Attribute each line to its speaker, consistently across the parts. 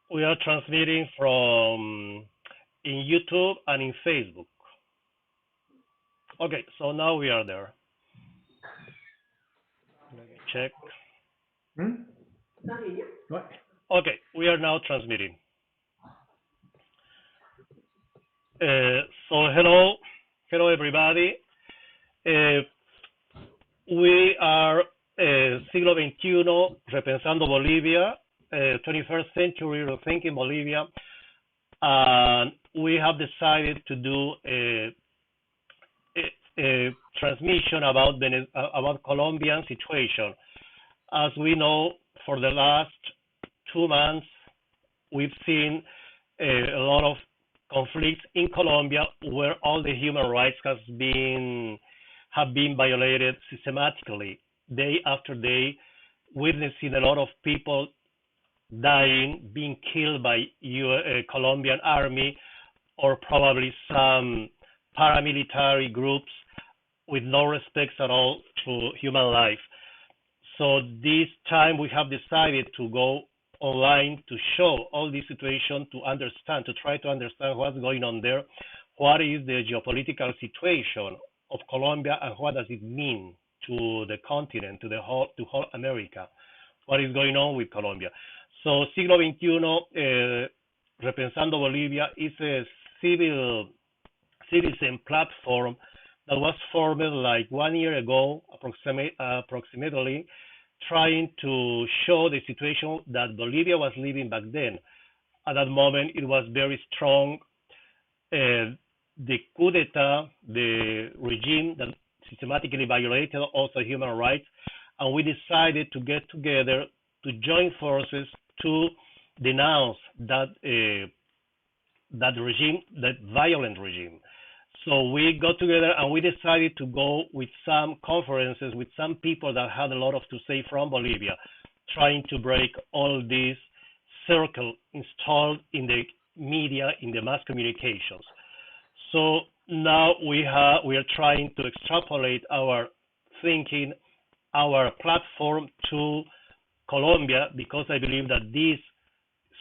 Speaker 1: We are transmitting from in YouTube and in Facebook. Okay, so now we are there. Let me check.
Speaker 2: Hmm? What?
Speaker 1: Okay, we are now transmitting. So hello everybody. Uh, we are siglo XXI, Repensando Bolivia, 21st century rethinking Bolivia, and we have decided to do a transmission about Colombian situation. As we know, for the last 2 months, we've seen a lot of conflicts in Colombia where all the human rights have been violated systematically, day after day, witnessing a lot of people dying, being killed by Colombian army or probably some paramilitary groups with no respect at all to human life. So this time we have decided to go online to show all this situation, to try to understand what's going on there, what is the geopolitical situation of Colombia, and what does it mean to the continent, to whole America, what is going on with Colombia. So Siglo XXI, Repensando Bolivia is a civil citizen platform that was formed like 1 year ago, approximately, trying to show the situation that Bolivia was living back then. At that moment, it was very strong. The coup d'etat, the regime that systematically violated also human rights, and we decided to get together to join forces to denounce that regime, that violent regime. So we got together and we decided to go with some conferences with some people that had a lot of to say from Bolivia, trying to break all this circle installed in the media, in the mass communications. So now we are trying to extrapolate our thinking, our platform to Colombia because I believe that this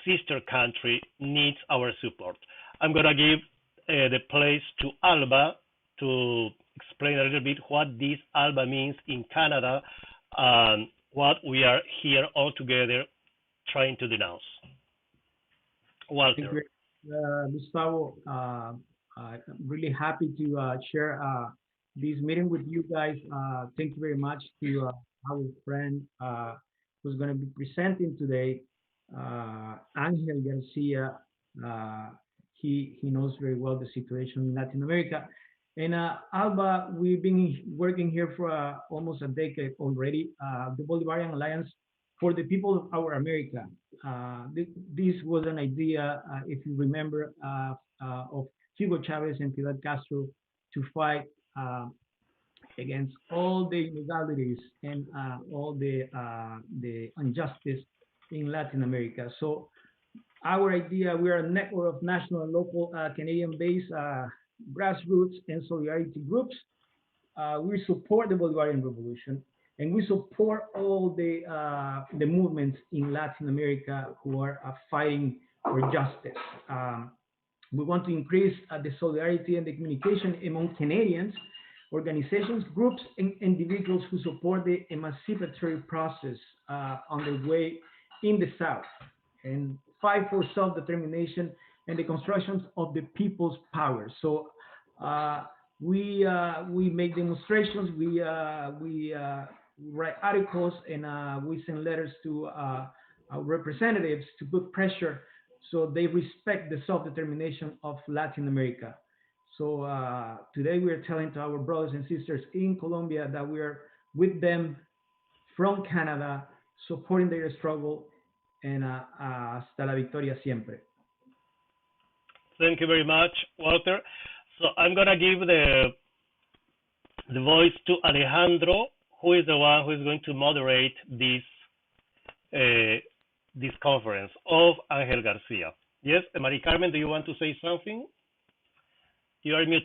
Speaker 1: sister country needs our support. I'm gonna give the place to Alba to explain a little bit what this Alba means in Canada and what we are here all together trying to denounce.
Speaker 2: Thank
Speaker 1: Walter.
Speaker 2: you, Gustavo. I'm really happy to share this meeting with you guys. Thank you very much to our friend who's going to be presenting today, Ángel García. Uh, he knows very well the situation in Latin America. And Alba, we've been working here for almost a decade already. The Bolivarian Alliance for the People of Our America. This was an idea, if you remember, of Hugo Chavez and Fidel Castro to fight uh, against all the illegalities and all the injustice in Latin America. So our idea, we are a network of national and local Canadian-based grassroots and solidarity groups. We support the Bolivarian Revolution, and we support all the movements in Latin America who are fighting for justice. We want to increase the solidarity and the communication among Canadians, organizations, groups, and individuals who support the emancipatory process on the way in the South and fight for self-determination and the construction of the people's power. So uh, we make demonstrations, we write articles, and we send letters to our representatives to put pressure so they respect the self-determination of Latin America. So today we are telling to our brothers and sisters in Colombia that we are with them from Canada, supporting their struggle, and hasta la victoria siempre.
Speaker 1: Thank you very much, Walter. So I'm gonna give the voice to Alejandro, who is the one who is going to moderate uh, this conference of Ángel García. Yes, Mari Carmen, do you want to say something? You are mute.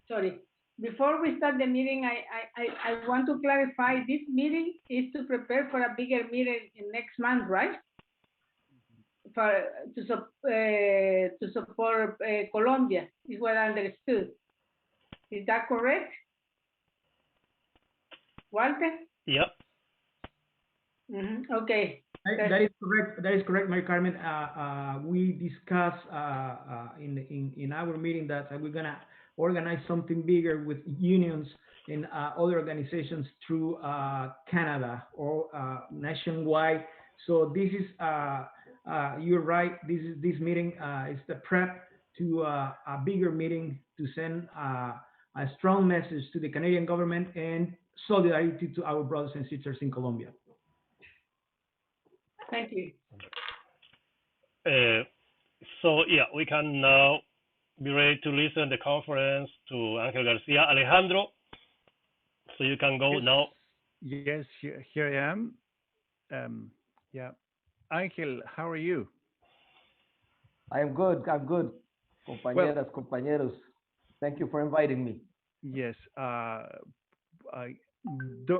Speaker 3: Sorry. Before we start the meeting, I want to clarify this meeting is to prepare for a bigger meeting in next month, right? For to support Colombia is what I understood. Is that correct, Walter?
Speaker 1: Yep.
Speaker 3: Okay.
Speaker 2: That is correct. That is correct, Mary Carmen. We discussed in our meeting that we're gonna organize something bigger with unions and other organizations through Canada or nationwide. So this is you're right. This meeting is the prep to a bigger meeting to send a strong message to the Canadian government and solidarity to our brothers and sisters in Colombia.
Speaker 3: Thank you.
Speaker 1: So yeah, we can now be ready to listen the conference to Ángel García. Alejandro, so you can go now.
Speaker 4: Yes, here I am. Yeah, Ángel, how are you?
Speaker 5: I'm good. I'm good. Compañeras, compañeros, thank you for inviting me.
Speaker 4: Yes.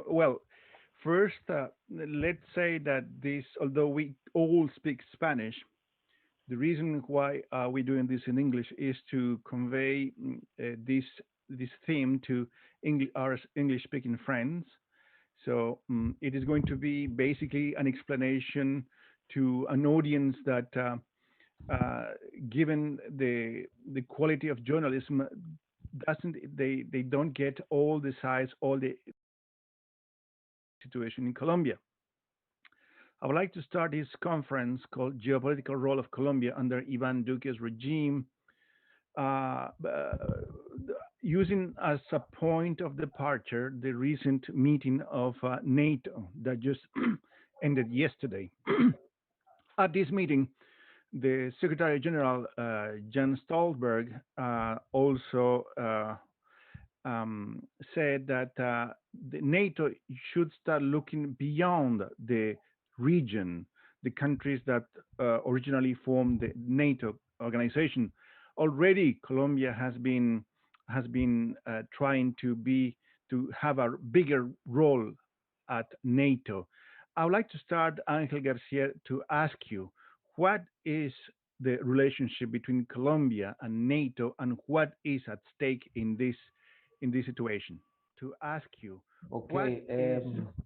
Speaker 4: Well, first, let's say that this, although we all speak Spanish, the reason why we're doing this in English is to convey this theme to our English-speaking friends. So it is going to be basically an explanation to an audience that, given the quality of journalism, they don't get all the sides, all the situation in Colombia. I would like to start this conference called Geopolitical Role of Colombia under Iván Duque's regime, using as a point of departure the recent meeting of NATO that just ended yesterday. At this meeting, the Secretary General, Jens Stoltenberg, also said that the NATO should start looking beyond the region, the countries that originally formed the NATO organization. Already, Colombia has been trying to have a bigger role at NATO. I would like to start, Ángel García, to ask you what is the relationship between Colombia and NATO, and what is at stake in this situation? To ask you,
Speaker 5: Okay,
Speaker 4: what is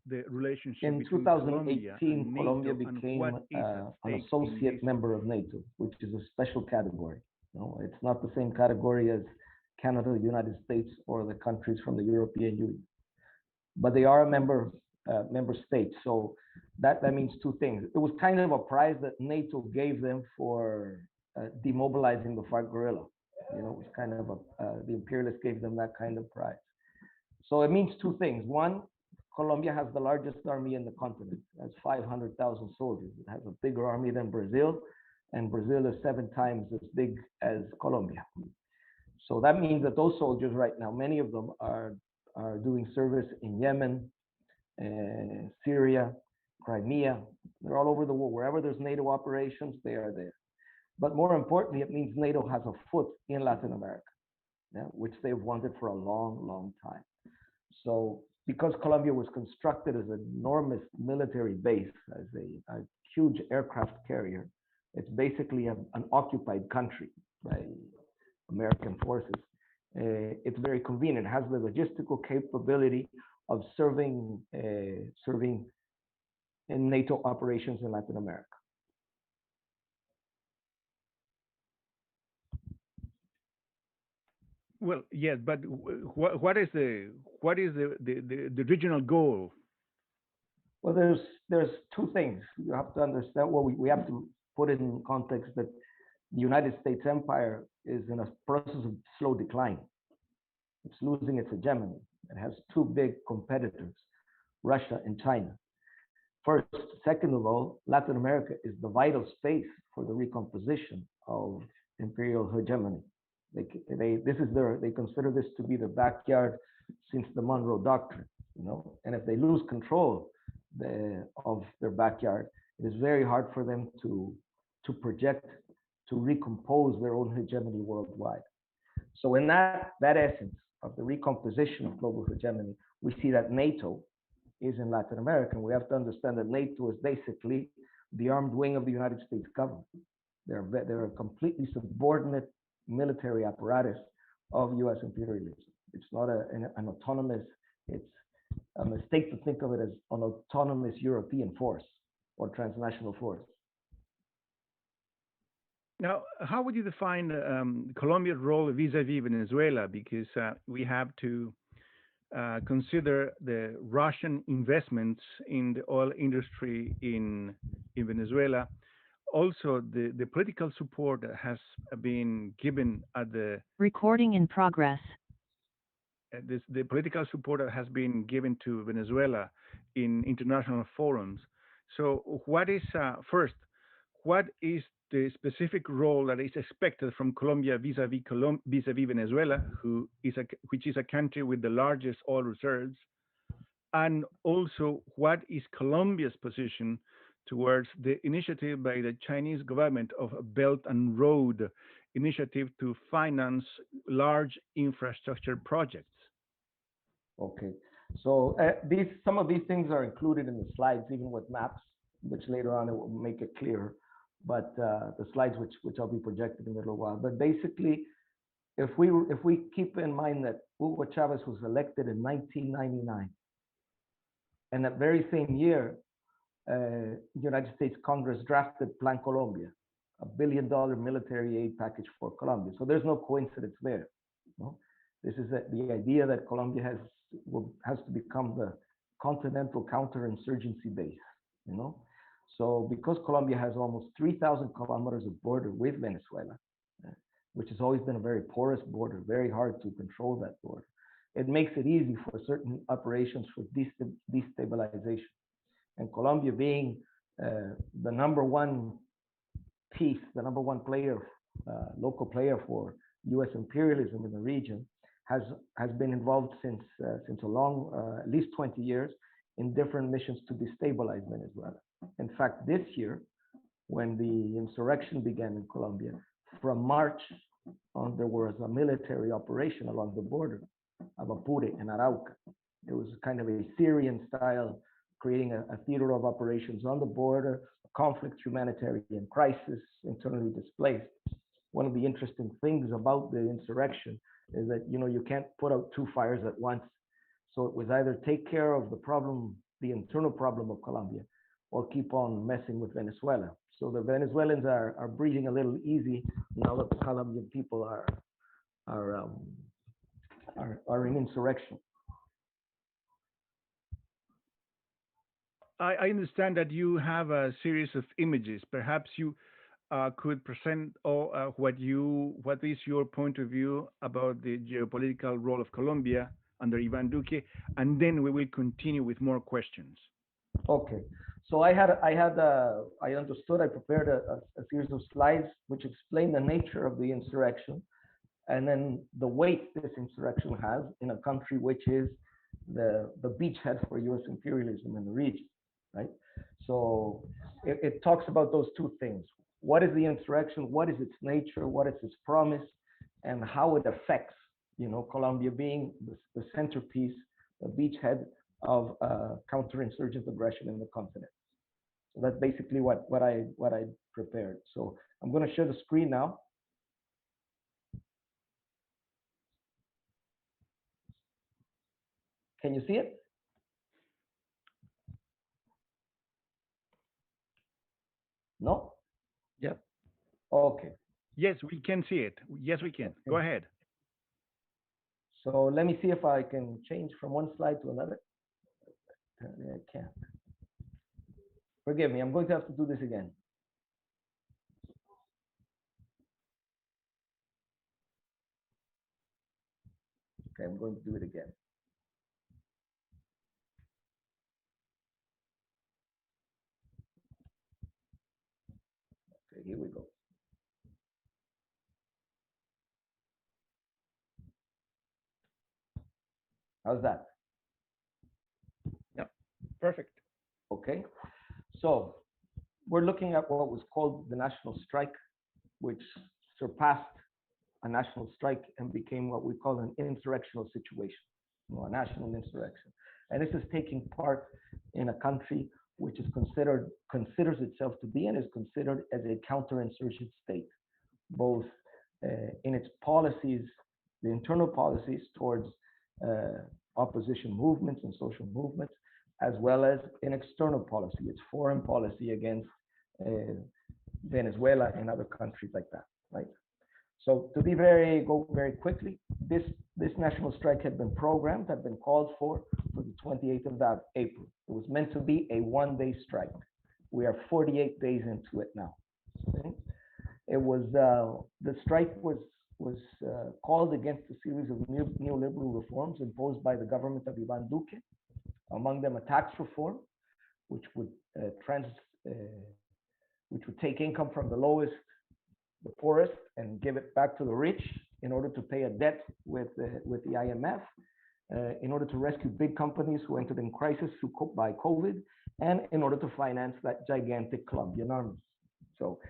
Speaker 4: the relationship
Speaker 5: in
Speaker 4: between
Speaker 5: 2018, Colombia
Speaker 4: NATO,
Speaker 5: became
Speaker 4: and what is at
Speaker 5: an
Speaker 4: stake
Speaker 5: associate member of NATO, which is a special category. No, it's not the same category as Canada, the United States, or the countries from the European Union, but they are a member state. So that means two things. It was kind of a prize that NATO gave them for demobilizing the FARC guerrilla. You know, it was kind of the imperialists gave them that kind of prize. So it means two things. One, Colombia has the largest army in the continent. It has 500,000 soldiers. It has a bigger army than Brazil, and Brazil is 7 times as big as Colombia. So that means that those soldiers right now, many of them are doing service in Yemen, Syria, Crimea. They're all over the world. Wherever there's NATO operations, they are there. But more importantly, it means NATO has a foot in Latin America, yeah, which they've wanted for a long, long time. So because Colombia was constructed as an enormous military base, as a huge aircraft carrier, it's basically an occupied country by American forces. It's very convenient. It has the logistical capability of serving in NATO operations in Latin America.
Speaker 4: Well, yes, but what is the regional goal?
Speaker 5: Well, there's two things you have to understand. Well, we have to put it in context that the United States empire is in a process of slow decline. It's losing its hegemony. It has two big competitors, Russia and China. First, second of all, Latin America is the vital space for the recomposition of imperial hegemony. They consider this to be their backyard since the Monroe Doctrine, you know. And if they lose control of their backyard, it is very hard for them to project, to recompose their own hegemony worldwide. So in that essence, of the recomposition of global hegemony, we see that NATO is in Latin America. And we have to understand that NATO is basically the armed wing of the United States government. They're a completely subordinate military apparatus of U.S. imperialism. It's not an autonomous, it's a mistake to think of it as an autonomous European force or transnational force.
Speaker 4: Now, how would you define Colombia's role vis-a-vis Venezuela? Because we have to consider the Russian investments in the oil industry in Venezuela. Also, the political support that has been given at the
Speaker 6: Recording in progress.
Speaker 4: the political support that has been given to Venezuela in international forums. So, what is first? What is the specific role that is expected from Colombia vis-a-vis Venezuela, which is a country with the largest oil reserves, and also what is Colombia's position towards the initiative by the Chinese government of a Belt and Road initiative to finance large infrastructure projects?
Speaker 5: Okay, so some of these things are included in the slides, even with maps, which later on it will make it clearer. But the slides which I'll be projecting in a little while. But basically, if we keep in mind that Hugo Chavez was elected in 1999, and that very same year, the United States Congress drafted Plan Colombia, $1 billion military aid package for Colombia. So there's no coincidence there. No? This is the idea that Colombia has to become the continental counterinsurgency base. You know, so because Colombia has almost 3,000 kilometers of border with Venezuela, which has always been a very porous border, very hard to control that border, it makes it easy for certain operations for destabilization. And Colombia being the number one piece, the number one player, local player for U.S. imperialism in the region, has been involved since a long, at least 20 years, in different missions to destabilize Venezuela. In fact, this year, when the insurrection began in Colombia, from March on, there was a military operation along the border of Apure and Arauca. It was kind of a Syrian style, creating a theater of operations on the border, conflict, humanitarian crisis, internally displaced. One of the interesting things about the insurrection is that, you know, you can't put out two fires at once. So it was either take care of the problem, the internal problem of Colombia, or keep on messing with Venezuela. So the Venezuelans are breathing a little easy now that the Colombian people are in insurrection.
Speaker 4: I understand that you have a series of images. Perhaps you could present what is your point of view about the geopolitical role of Colombia under Iván Duque, and then we will continue with more questions.
Speaker 5: Okay, so I understood. I prepared a series of slides which explain the nature of the insurrection, and then the weight this insurrection has in a country which is the beachhead for U.S. imperialism in the region, right? So it talks about those two things. What is the insurrection? What is its nature? What is its promise? And how it affects, you know, Colombia being the centerpiece, the beachhead of counterinsurgent aggression in the continent. So that's basically what I prepared. So I'm going to share the screen now. Can you see it? No?
Speaker 4: Yep.
Speaker 5: Okay.
Speaker 4: Yes, we can see it. Yes, we can. Okay. Go ahead.
Speaker 5: So let me see if I can change from one slide to another. I can't. Forgive me, I'm going to have to do this again. Okay, I'm going to do it again. Okay, here we go. How's that?
Speaker 4: Yep, perfect.
Speaker 5: Okay, so we're looking at what was called the national strike, which surpassed a national strike and became what we call an insurrectional situation, a national insurrection. And this is taking part in a country which is considers itself to be and is considered as a counterinsurgent state, both in its policies, the internal policies towards opposition movements and social movements, as well as in external policy, its foreign policy against Venezuela and other countries like that, right? So to go very quickly, this national strike had been programmed, had been called for the 28th of April. It was meant to be a one-day strike. We are 48 days into it now. Okay? It was the strike was called against a series of neoliberal reforms imposed by the government of Iván Duque, among them a tax reform, which would take income from the poorest, and give it back to the rich in order to pay a debt with the IMF, in order to rescue big companies who entered in crisis by COVID, and in order to finance that gigantic Colombian army. So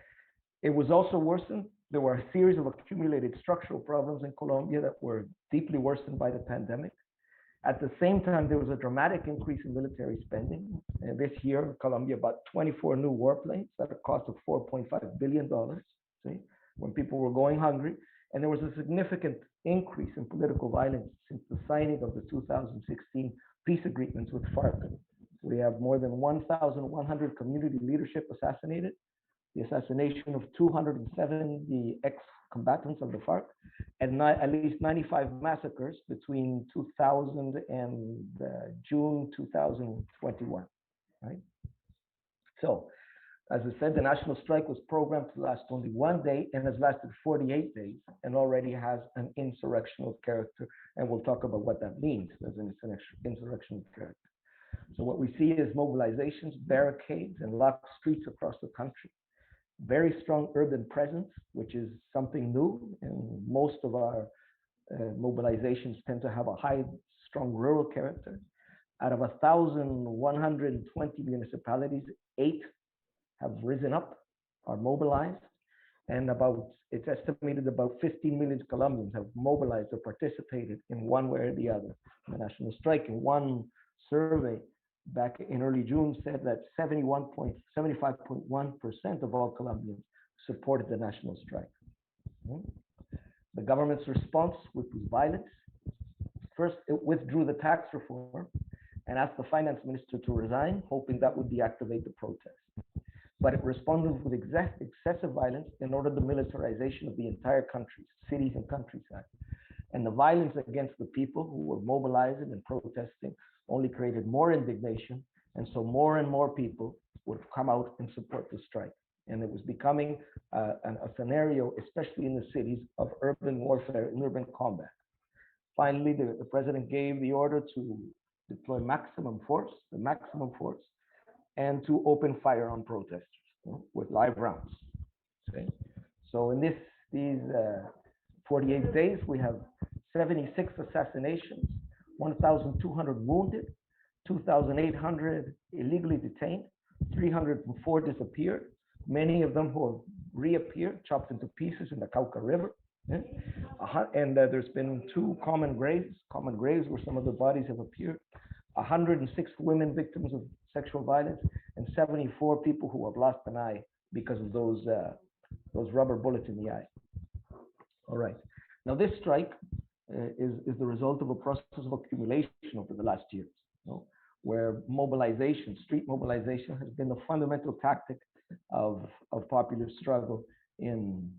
Speaker 5: it was also worsened. There were a series of accumulated structural problems in Colombia that were deeply worsened by the pandemic. At the same time, there was a dramatic increase in military spending. This year, Colombia bought 24 new warplanes at a cost of $4.5 billion, see, when people were going hungry. And there was a significant increase in political violence since the signing of the 2016 peace agreements with FARC. We have more than 1,100 community leadership assassinated, the assassination of 270 ex-combatants of the FARC, and at least 95 massacres between 2000 and June 2021, right? So, as I said, the national strike was programmed to last only one day and has lasted 48 days and already has an insurrectional character. And we'll talk about what that means as an insurrectional character. So what we see is mobilizations, barricades, and locked streets across the country. Very strong urban presence, which is something new. And most of our mobilizations tend to have a strong rural character. Out of 1,120 municipalities, 8 have risen up, are mobilized, and it's estimated about 15 million Colombians have mobilized or participated in one way or the other in the national strike. And one survey back in early June said that 75.1% of all Colombians supported the national strike. The government's response, which was violence, first it withdrew the tax reform and asked the finance minister to resign, hoping that would deactivate the protest. But it responded with excessive violence and ordered the militarization of the entire country, cities and countryside. And the violence against the people who were mobilizing and protesting only created more indignation, and so more and more people would come out and support the strike. And it was becoming a scenario, especially in the cities, of urban warfare and urban combat. Finally, the president gave the order to deploy the maximum force, and to open fire on protesters with live rounds. Okay? So in these 48 days, we have 76 assassinations, 1,200 wounded, 2,800 illegally detained, 304 disappeared, many of them who have reappeared, chopped into pieces in the Cauca River. And there's been 2 common graves where some of the bodies have appeared, 106 women victims of sexual violence, and 74 people who have lost an eye because of those rubber bullets in the eye. All right. Now this strike is the result of a process of accumulation over the last years, where street mobilization has been the fundamental tactic of popular struggle in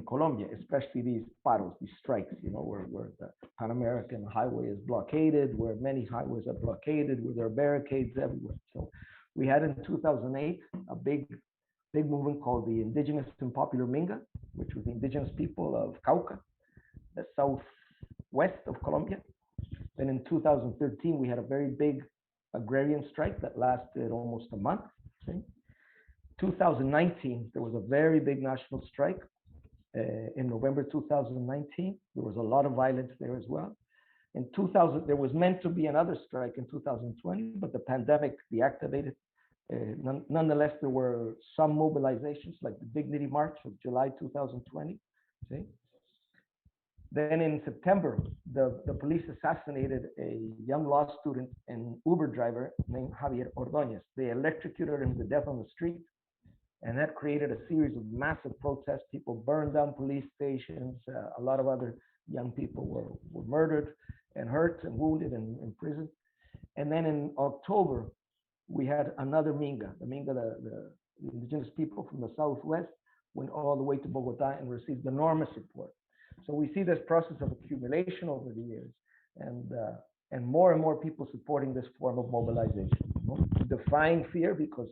Speaker 5: Colombia, especially these paros, these strikes, where the Pan American highway is blockaded, where many highways are blockaded, where there are barricades everywhere. So we had in 2008 a big movement called the Indigenous and Popular Minga, which was the indigenous people of Cauca, the southwest of Colombia. Then in 2013, we had a very big agrarian strike that lasted almost a month. 2019, there was a very big national strike. In November 2019, there was a lot of violence there as well. In 2000, there was meant to be another strike in 2020, but the pandemic deactivated. Nonetheless, there were some mobilizations, like the Dignity March of July 2020. Then in September, the police assassinated a young law student and Uber driver named Javier Ordóñez. They electrocuted him to death on the street, and that created a series of massive protests. People burned down police stations. A lot of other young people were murdered and hurt and wounded and imprisoned. And then in October, we had another Minga. The Minga, the indigenous people from the Southwest, went all the way to Bogota and received enormous support. So we see this process of accumulation over the years, and more people supporting this form of mobilization, you know, defying fear, because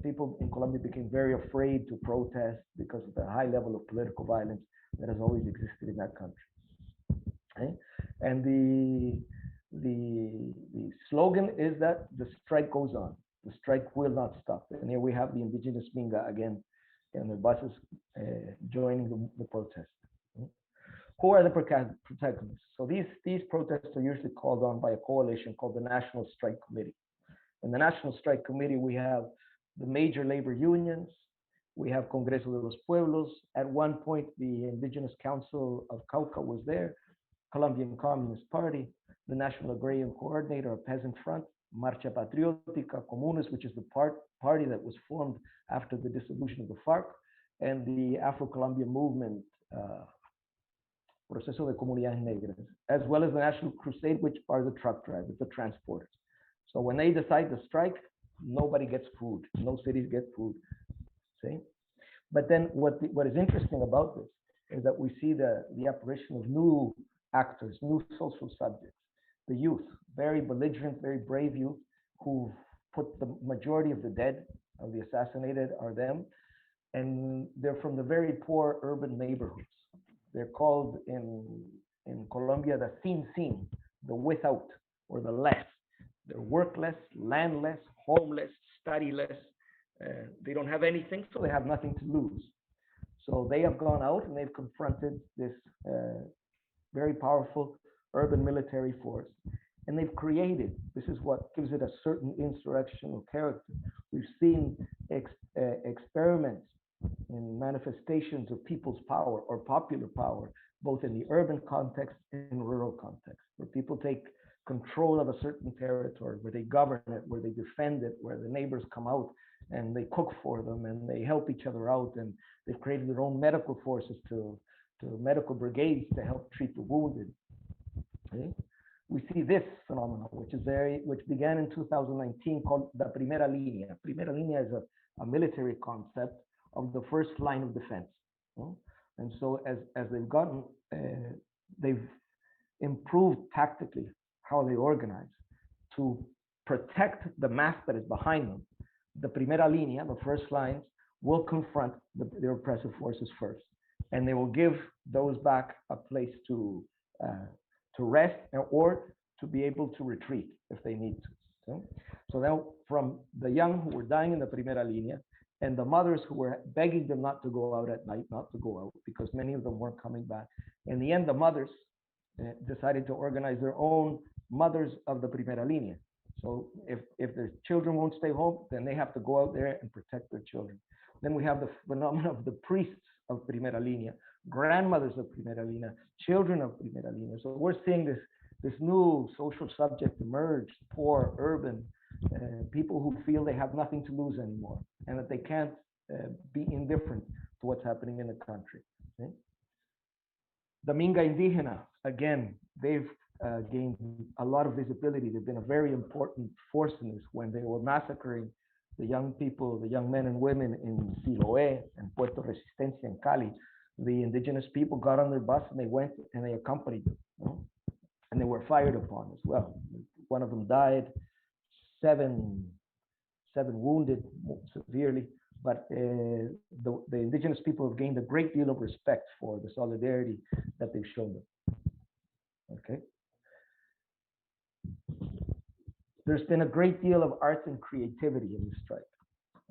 Speaker 5: people in Colombia became very afraid to protest because of the high level of political violence that has always existed in that country. Okay? And the slogan is that the strike goes on. The strike will not stop. And here we have the indigenous Minga again in the buses joining the protest. Who are the protagonists? So these protests are usually called on by a coalition called the National Strike Committee. In the National Strike Committee, we have the major labor unions, we have Congreso de los Pueblos. At one point, the Indigenous Council of Cauca was there, Colombian Communist Party, the National Agrarian Coordinator, a Peasant Front, Marcha Patriótica, Comunes, which is the party that was formed after the dissolution of the FARC, and the Afro-Colombian Movement, Proceso de Comunidades Negras, as well as the National Crusade, which are the truck drivers, the transporters. So when they decide to strike, nobody gets food. No cities get food. See? But then what is interesting about this is that we see the apparition of new actors, new social subjects, the youth, very belligerent, very brave youth, who put the majority of the dead, of the assassinated, are them. And they're from the very poor urban neighborhoods. They're called in Colombia the sin, the without, or the less. They're workless, landless, homeless, studyless. They don't have anything, so they have nothing to lose. So they have gone out and they've confronted this very powerful urban military force. And they've created, this is what gives it a certain insurrectional character. We've seen experiments in manifestations of people's power or popular power, both in the urban context and rural context, where people take control of a certain territory, where they govern it, where they defend it, where the neighbors come out and they cook for them and they help each other out, and they've created their own medical forces to medical brigades to help treat the wounded. Okay? We see this phenomenon, which began in 2019, called the Primera Línea. Primera Línea is a military concept of the first line of defense. And so as they've gotten, they've improved tactically how they organize to protect the mass that is behind them. The Primera Línea, the first lines, will confront the oppressive forces first, and they will give those back a place to rest or to be able to retreat if they need to. Okay? So now, from the young who were dying in the Primera Línea, and the mothers who were begging them not to go out at night, not to go out, because many of them weren't coming back. In the end, the mothers decided to organize their own mothers of the Primera Línea. So if their children won't stay home, then they have to go out there and protect their children. Then we have the phenomenon of the priests of Primera Línea, grandmothers of Primera Línea, children of Primera Línea. So we're seeing this new social subject emerge, poor, urban, people who feel they have nothing to lose anymore, and that they can't be indifferent to what's happening in the country. Okay? The Minga Indígena, again, they've gained a lot of visibility. They've been a very important force in this. When they were massacring the young people, the young men and women in Siloé and Puerto Resistencia in Cali, the indigenous people got on their bus and they went and they accompanied them. You know? And they were fired upon as well. One of them died, seven wounded severely, but the indigenous people have gained a great deal of respect for the solidarity that they've shown them. Okay. There's been a great deal of art and creativity in the strike.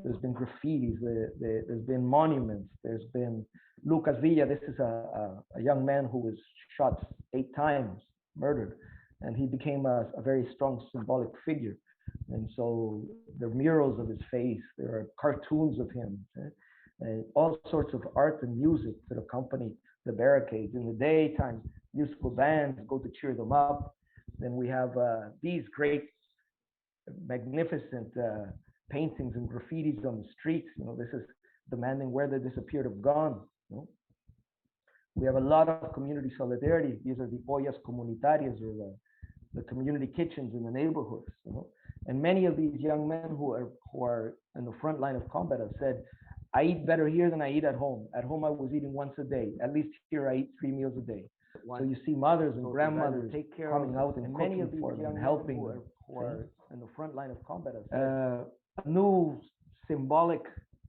Speaker 5: There's been graffitis, there's been monuments, there's been Lucas Villa. This is a young man who was shot 8 times, murdered, and he became a very strong symbolic figure. And so there are murals of his face, there are cartoons of him, and all sorts of art and music that accompany the barricades. In the daytime, musical bands go to cheer them up. Then we have these great, magnificent paintings and graffitis on the streets. This is demanding where the disappeared have gone. We have a lot of community solidarity. These are the ollas comunitarias, or the community kitchens in the neighborhoods. And many of these young men who are in the front line of combat have said, I eat better here than I eat at home. At home, I was eating once a day. At least here, I eat 3 meals a day. So you see mothers and grandmothers coming out and cooking for them and helping them. Who are in the front line of combat have said, a new symbolic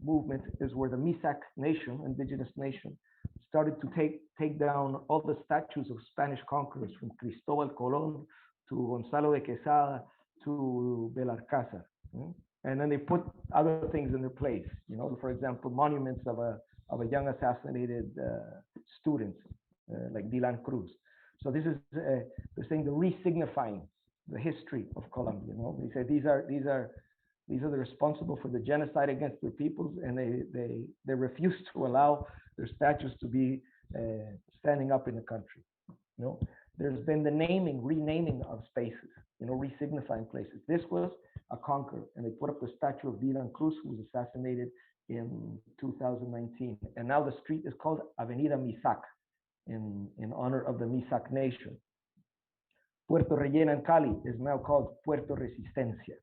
Speaker 5: movement is where the Misak nation, indigenous nation, started to take down all the statues of Spanish conquerors, from Cristobal Colón to Gonzalo de Quesada to Belalcázar. And then they put other things in their place. For example, monuments of a young assassinated student like Dylan Cruz. So this is they're saying the re-signifying the history of Colombia. They say these are the responsible for the genocide against their peoples, and they refuse to allow their statues to be standing up in the country. There's been the renaming of spaces, re-signifying places. This was a conqueror, and they put up the statue of Dylan Cruz, who was assassinated in 2019. And now the street is called Avenida Misak, in honor of the Misak nation. Puerto Rellena in Cali is now called Puerto Resistencia,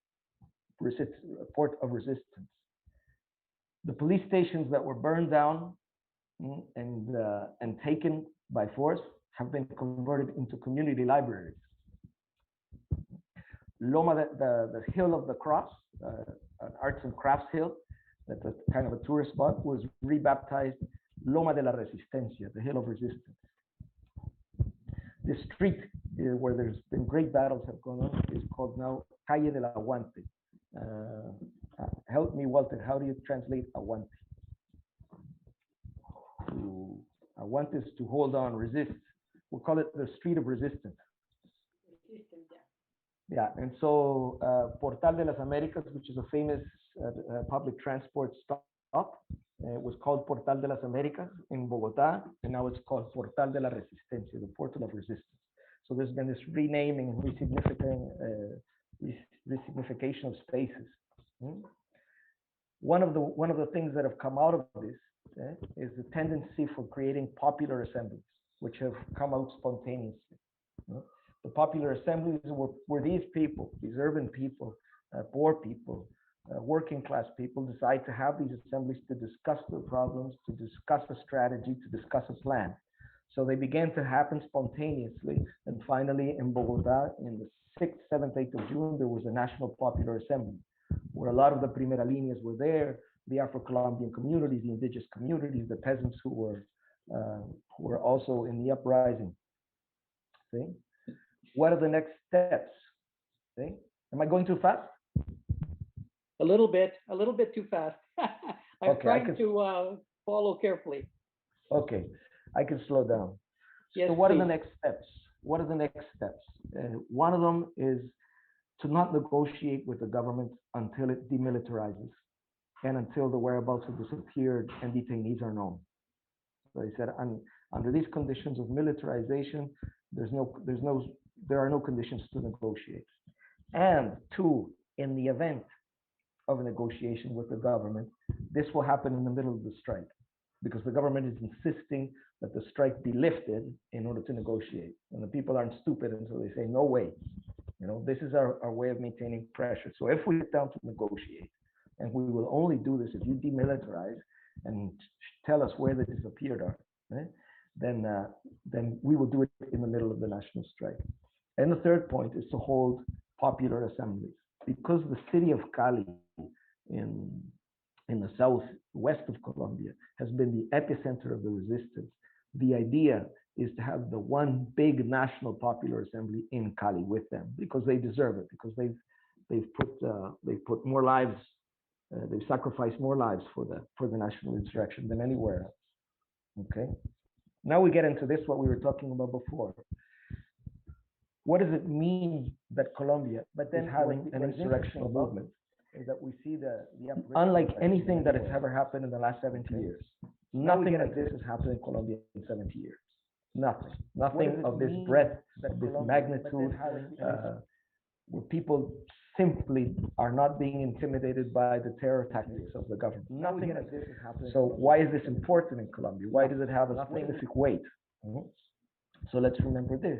Speaker 5: port of resistance. The police stations that were burned down and taken by force have been converted into community libraries. Loma, the Hill of the Cross, an arts and crafts hill, that's a kind of a tourist spot, was rebaptized Loma de la Resistencia, the Hill of Resistance. This street where there's been great battles have gone on is called now Calle del Aguante. Help me, Walter, how do you translate aguante? Aguante is to hold on, resist. We'll call it the street of resistance.
Speaker 3: Resistance, yeah.
Speaker 5: Yeah, and so Portal de las Américas, which is a famous public transport stop, was called Portal de las Américas in Bogotá, and now it's called Portal de la Resistencia, the Portal of Resistance. So there's been this renaming and resignification of spaces. One of the things that have come out of this is the tendency for creating popular assemblies, which have come out spontaneously. The popular assemblies were these people, these urban people, poor people, working class people, decide to have these assemblies to discuss their problems, to discuss a strategy, to discuss a plan. So they began to happen spontaneously, and finally in Bogotá, in the 6th, 7th, 8th of June, there was a National Popular Assembly, where a lot of the Primera Líneas were there, the Afro-Colombian communities, the indigenous communities, the peasants who were also in the uprising. See? What are the next steps? See? Am I going too fast?
Speaker 6: A little bit too fast. I'm trying to follow carefully.
Speaker 5: Okay, I can slow down.
Speaker 6: Yes,
Speaker 5: so what
Speaker 6: please.
Speaker 5: are the next steps? What are the next steps? One of them is to not negotiate with the government until it demilitarizes and until the whereabouts of disappeared and detainees are known. So they said, under these conditions of militarization, there are no conditions to negotiate. And two, in the event of a negotiation with the government, this will happen in the middle of the strike, because the government is insisting that the strike be lifted in order to negotiate. And the people aren't stupid, and so they say, no way. This is our way of maintaining pressure. So if we sit down to negotiate, and we will only do this if you demilitarize and tell us where the disappeared are, then we will do it in the middle of the national strike. And the third point is to hold popular assemblies. Because the city of Cali in the southwest of Colombia has been the epicenter of the resistance, the idea is to have the one big national popular assembly in Cali with them, because they deserve it, because they've put more lives, they've sacrificed more lives for the national insurrection than anywhere else. Okay. Now we get into this, what we were talking about before. What does it mean that Colombia is having an insurrectional movement? Is that we see the unlike anything that has ever happened in the last 70 years. Nothing like this has happened in Colombia in 70 years. Nothing. Nothing of this breadth, this magnitude, where people simply are not being intimidated by the terror tactics of the government. Nothing like this has happened. So why is this important in Colombia? Why does it have a specific weight? So let's remember this.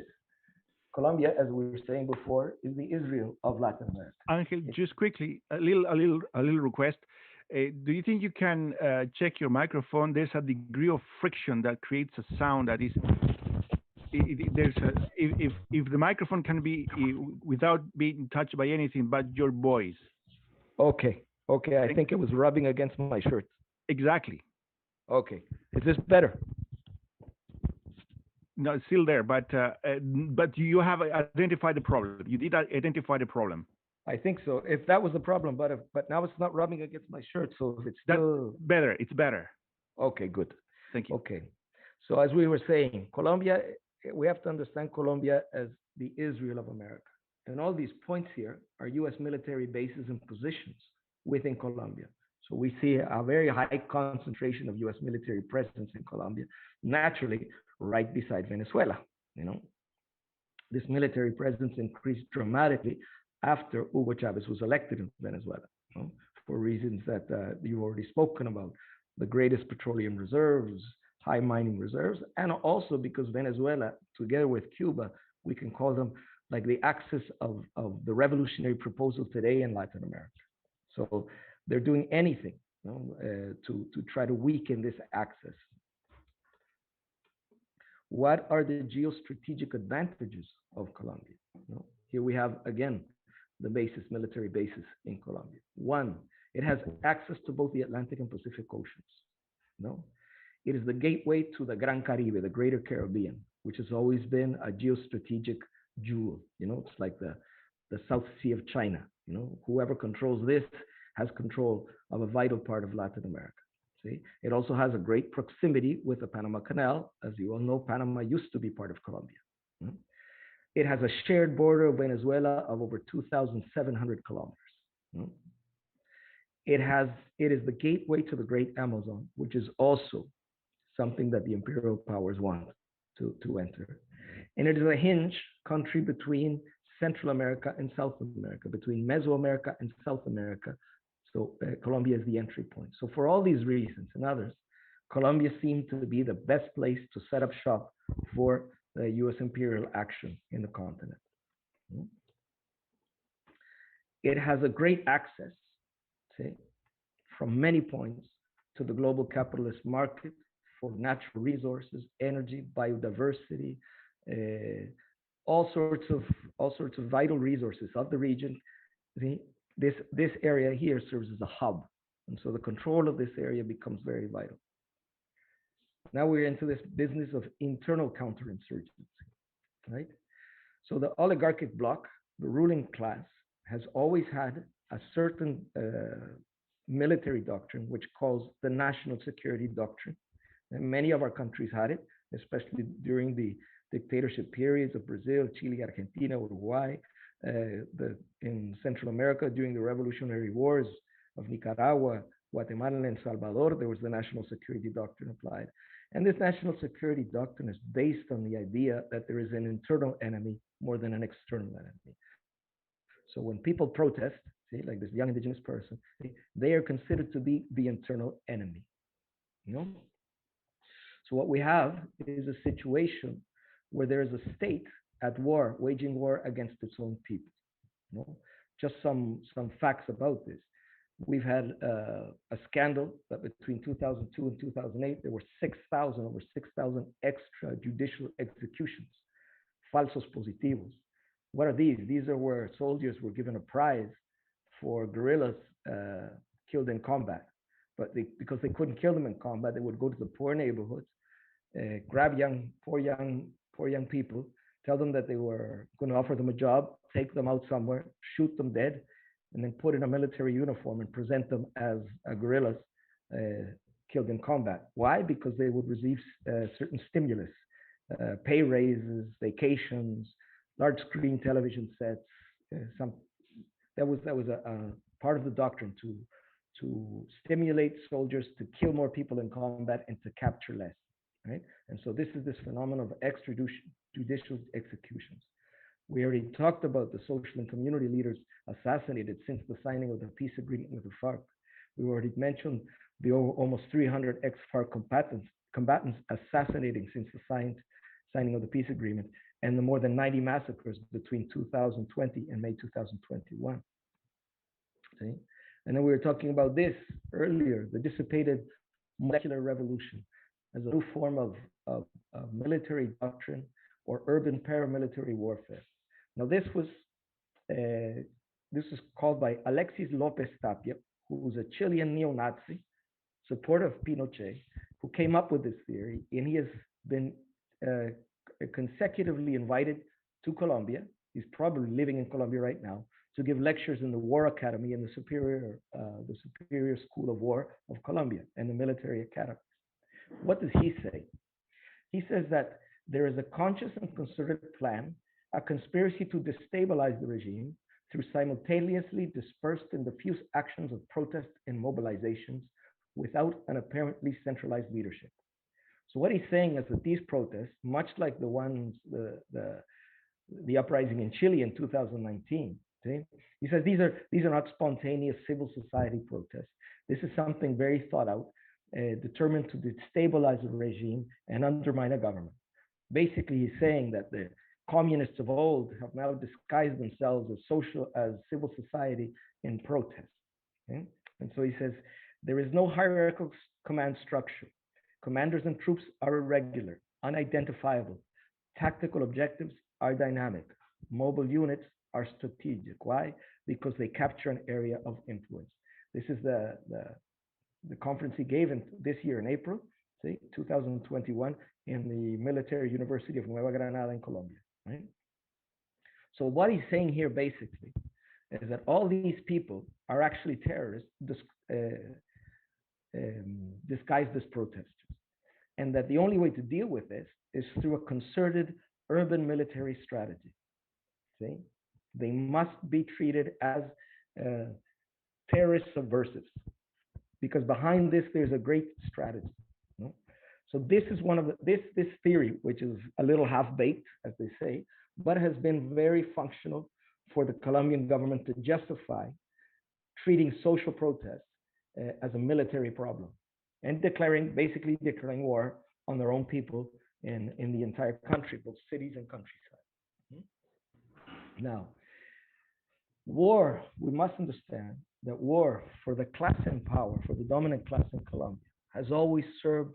Speaker 5: Colombia, as we were saying before, is the Israel of Latin America.
Speaker 4: Angel, just quickly, a little request. Do you think you can check your microphone? There's a degree of friction that creates a sound that is. If the microphone can be without being touched by anything but your voice.
Speaker 5: Okay. I think it was rubbing against my shirt.
Speaker 4: Exactly.
Speaker 5: Okay. Is this better?
Speaker 4: No, it's still there, but you have identified the problem. You did identify the problem.
Speaker 5: I think so. If that was the problem, but now it's not rubbing against my shirt, so if it's still
Speaker 4: better, it's better.
Speaker 5: Okay, good.
Speaker 4: Thank you.
Speaker 5: Okay. So as we were saying, Colombia, we have to understand Colombia as the Israel of America. And all these points here are U.S. military bases and positions within Colombia. So we see a very high concentration of U.S. military presence in Colombia, naturally right beside Venezuela. This military presence increased dramatically after Hugo Chavez was elected in Venezuela, for reasons that you've already spoken about, the greatest petroleum reserves, high mining reserves, and also because Venezuela, together with Cuba, we can call them like the axis of the revolutionary proposal today in Latin America. So they're doing anything to try to weaken this axis. What are the geostrategic advantages of Colombia? Here we have, again, the military bases in Colombia. One, it has access to both the Atlantic and Pacific Oceans. It is the gateway to the Gran Caribe, the Greater Caribbean, which has always been a geostrategic jewel. It's like the South Sea of China. Whoever controls this has control of a vital part of Latin America. See, it also has a great proximity with the Panama Canal. As you all know, Panama used to be part of Colombia. It has a shared border of Venezuela of over 2,700 kilometers. It is the gateway to the Great Amazon, which is also something that the imperial powers want to enter. And it is a hinge country between Central America and South America, between Mesoamerica and South America. So Colombia is the entry point. So for all these reasons and others, Colombia seemed to be the best place to set up shop for the U.S. imperial action in the continent. It has a great access, from many points to the global capitalist market for natural resources, energy, biodiversity, all sorts of vital resources of the region. This area here serves as a hub, and so the control of this area becomes very vital. Now we're into this business of internal counterinsurgency, right? So the oligarchic bloc, the ruling class, has always had a certain military doctrine, which calls the national security doctrine. And many of our countries had it, especially during the dictatorship periods of Brazil, Chile, Argentina, Uruguay, in Central America during the revolutionary wars of Nicaragua, Guatemala, and El Salvador, there was the national security doctrine applied. And this national security doctrine is based on the idea that there is an internal enemy more than an external enemy. So when people protest, like this young indigenous person, they are considered to be the internal enemy. So what we have is a situation where there is a state at war, waging war against its own people. Just some facts about this. We've had a scandal that between 2002 and 2008, there were over 6,000 extrajudicial executions, falsos positivos. What are these? These are where soldiers were given a prize for guerrillas killed in combat. But because they couldn't kill them in combat, they would go to the poor neighborhoods, grab poor young people, tell them that they were going to offer them a job, take them out somewhere, shoot them dead, and then put in a military uniform and present them as guerrillas killed in combat. Why? Because they would receive certain stimulus, pay raises, vacations, large screen television sets. That was a part of the doctrine to stimulate soldiers to kill more people in combat and to capture less, right? And so this is this phenomenon of extrajudicial executions. We already talked about the social and community leaders assassinated since the signing of the peace agreement with the FARC. We already mentioned the almost 300 ex-FARC combatants assassinating since the signing of the peace agreement, and the more than 90 massacres between 2020 and May 2021. See? And then we were talking about this earlier, the dissipated molecular revolution as a new form of military doctrine or urban paramilitary warfare. Now, this was called by Alexis Lopez Tapia, who was a Chilean neo-Nazi, supporter of Pinochet, who came up with this theory, and he has been consecutively invited to Colombia. He's probably living in Colombia right now to give lectures in the War Academy in the Superior School of War of Colombia and the Military Academy. What does he say? He says that there is a conscious and concerted plan, a conspiracy to destabilize the regime through simultaneously dispersed and diffuse actions of protest and mobilizations without an apparently centralized leadership. So what he's saying is that these protests, much like the ones, the uprising in Chile in 2019, okay? He says these are not spontaneous civil society protests. This is something very thought out, determined to destabilize the regime and undermine a government. Basically, he's saying that the communists of old have now disguised themselves as civil society in protest. Okay? And so he says there is no hierarchical command structure. Commanders and troops are irregular, unidentifiable. Tactical objectives are dynamic. Mobile units are strategic. Why? Because they capture an area of influence. This is the conference he gave this year in April, 2021, in the Military University of Nueva Granada in Colombia. Right? So what he's saying here basically is that all these people are actually terrorists disguised as protesters, and that the only way to deal with this is through a concerted urban military strategy. See? They must be treated as terrorist subversives, because behind this there's a great strategy. You know? So this is one of this theory, which is a little half-baked, as they say, but has been very functional for the Colombian government to justify treating social protests as a military problem and basically declaring war on their own people in the entire country, both cities and countryside. Now, war, we must understand that war for the class in power, for the dominant class in Colombia, has always served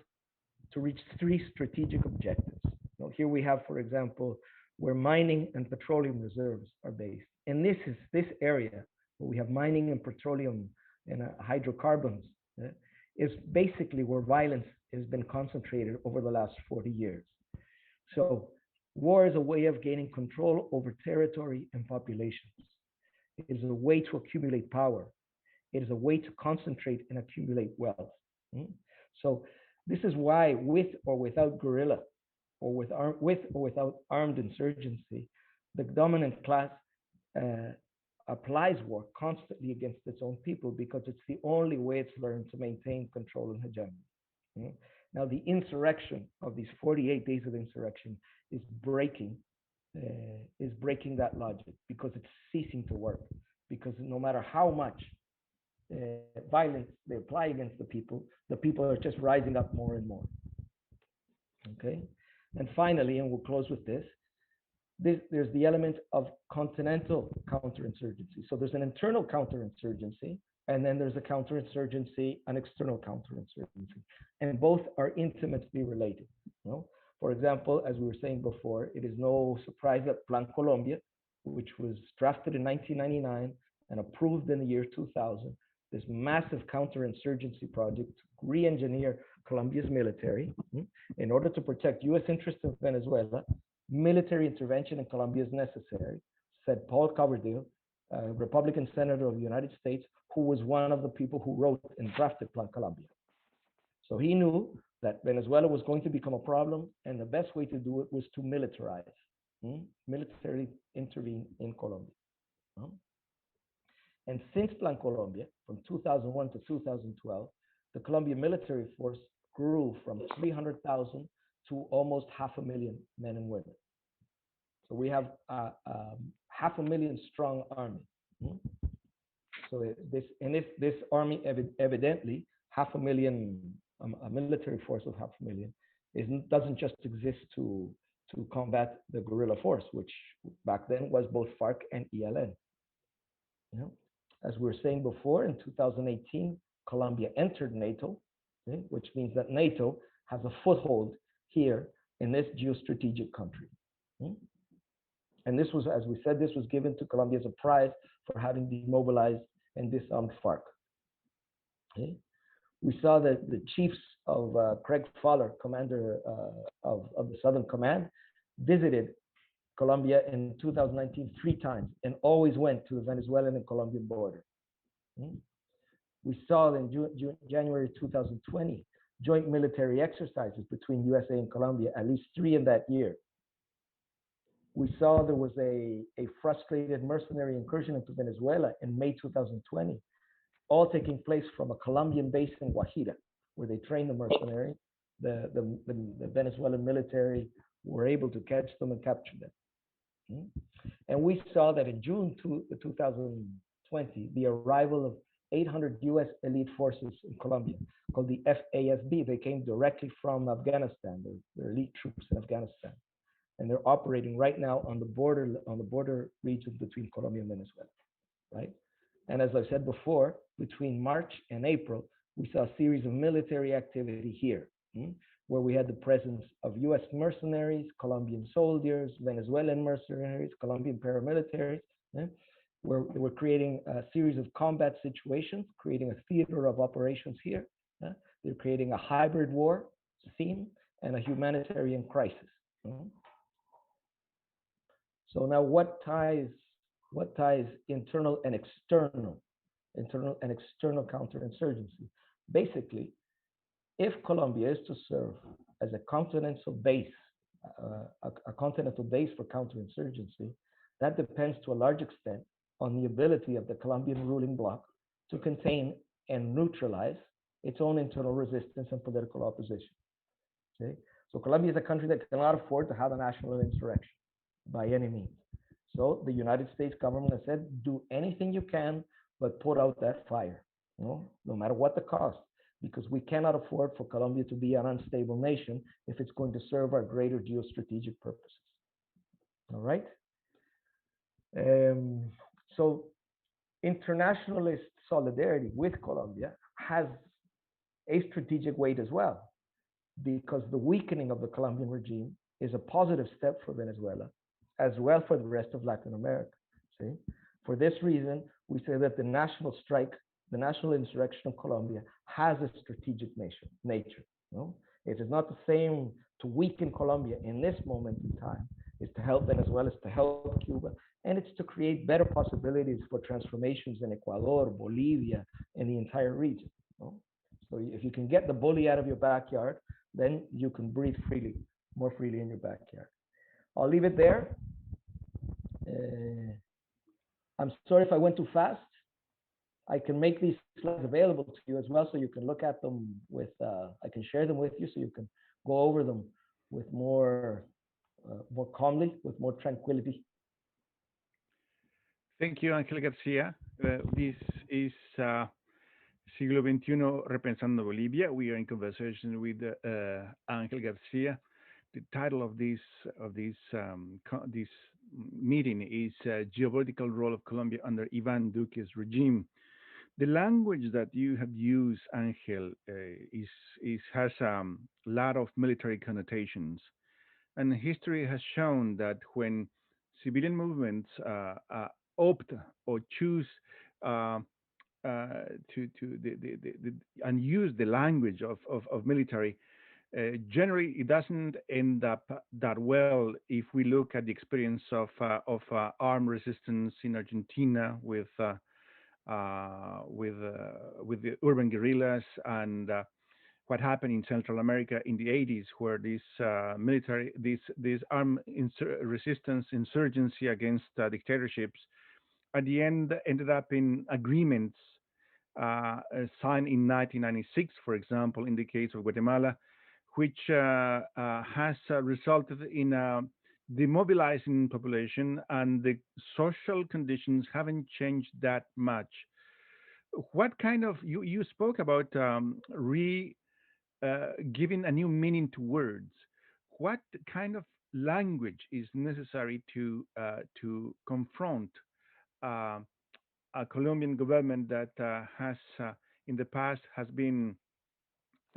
Speaker 5: to reach three strategic objectives. Now, here we have, for example, where mining and petroleum reserves are based. And this area where we have mining and petroleum and hydrocarbons is basically where violence has been concentrated over the last 40 years. So war is a way of gaining control over territory and populations. It is a way to accumulate power. It is a way to concentrate and accumulate wealth. So this is why, with or without guerrilla, or with or without armed insurgency, the dominant class applies war constantly against its own people, because it's the only way it's learned to maintain control and hegemony. Now, the insurrection of these 48 days of insurrection is breaking that logic, because it's ceasing to work. Because no matter how much violence they apply against the people are just rising up more and more. Okay, and finally, and we'll close with this, there's the element of continental counterinsurgency. So there's an internal counterinsurgency, and then there's a counterinsurgency, an external counterinsurgency, and both are intimately related. You know? For example, as we were saying before, it is no surprise that Plan Colombia, which was drafted in 1999 and approved in the year 2000, this massive counterinsurgency project to re-engineer Colombia's military in order to protect U.S. interests in Venezuela. Military intervention in Colombia is necessary, said Paul Coverdale, a Republican senator of the United States, who was one of the people who wrote and drafted Plan Colombia. So he knew that Venezuela was going to become a problem, and the best way to do it was to militarize, militarily intervene in Colombia. And since Plan Colombia, from 2001 to 2012, the Colombian military force grew from 300,000 to almost 500,000 men and women. So we have a 500,000 strong army. So this army evidently 500,000, a military force of 500,000, doesn't just exist to combat the guerrilla force, which back then was both FARC and ELN. You know, as we were saying before, in 2018, Colombia entered NATO, okay, which means that NATO has a foothold here in this geostrategic country. And this was, as we said, this was given to Colombia as a prize for having demobilized and disarmed FARC. Okay. We saw that the chiefs of Craig Fowler, commander of the Southern Command, visited Colombia in 2019 3 times and always went to the Venezuelan and Colombian border. We saw in January 2020 joint military exercises between USA and Colombia, at least 3 in that year. We saw there was a frustrated mercenary incursion into Venezuela in May 2020, all taking place from a Colombian base in Guajira, where they trained the mercenaries. The Venezuelan military were able to catch them and capture them. And we saw that in June 2020, the arrival of 800 US elite forces in Colombia, called the FASB. They came directly from Afghanistan. They're elite troops in Afghanistan. And they're operating right now on the border region between Colombia and Venezuela, right? And as I said before, between March and April, we saw a series of military activity here, where we had the presence of US mercenaries, Colombian soldiers, Venezuelan mercenaries, Colombian paramilitaries, where they were creating a series of combat situations, creating a theater of operations here. They're creating a hybrid war scene and a humanitarian crisis. So now what ties internal and external counterinsurgency? Basically, if Colombia is to serve as a continental base for counterinsurgency, that depends to a large extent on the ability of the Colombian ruling bloc to contain and neutralize its own internal resistance and political opposition. Okay? So Colombia is a country that cannot afford to have a national insurrection by any means. So the United States government has said, do anything you can, but put out that fire, no matter what the cost, because we cannot afford for Colombia to be an unstable nation if it's going to serve our greater geostrategic purposes. All right? So internationalist solidarity with Colombia has a strategic weight as well, because the weakening of the Colombian regime is a positive step for Venezuela, as well for the rest of Latin America. See? For this reason, we say that the national strike, the national insurrection of Colombia has a strategic nature. It is not the same to weaken Colombia in this moment in time. It's to help Venezuela, it's to help Cuba, and it's to create better possibilities for transformations in Ecuador, Bolivia, and the entire region. So if you can get the bully out of your backyard, then you can breathe more freely in your backyard. I'll leave it there. I'm sorry if I went too fast. I can make these slides available to you as well, so you can look at them with, I can share them with you so you can go over them with more calmly, with more tranquility.
Speaker 4: Thank you, Ángel García. This is Siglo XXI Re-Pensando Bolivia. We are in conversation with Ángel García. The title of this meeting is Geopolitical Role of Colombia under Iván Duque's regime. The language that you have used, Ángel, has a lot of military connotations, and history has shown that when civilian movements opt or choose and use the language of military, generally it doesn't end up that well. If we look at the experience of armed resistance in Argentina with the urban guerrillas, and what happened in Central America in the 80s, where this armed resistance insurgency against dictatorships at the end ended up in agreements signed in 1996, for example, in the case of Guatemala, which has resulted in demobilizing population, and the social conditions haven't changed that much. What kind of you spoke about re giving a new meaning to words? What kind of language is necessary to confront uh, a Colombian government that has in the past has been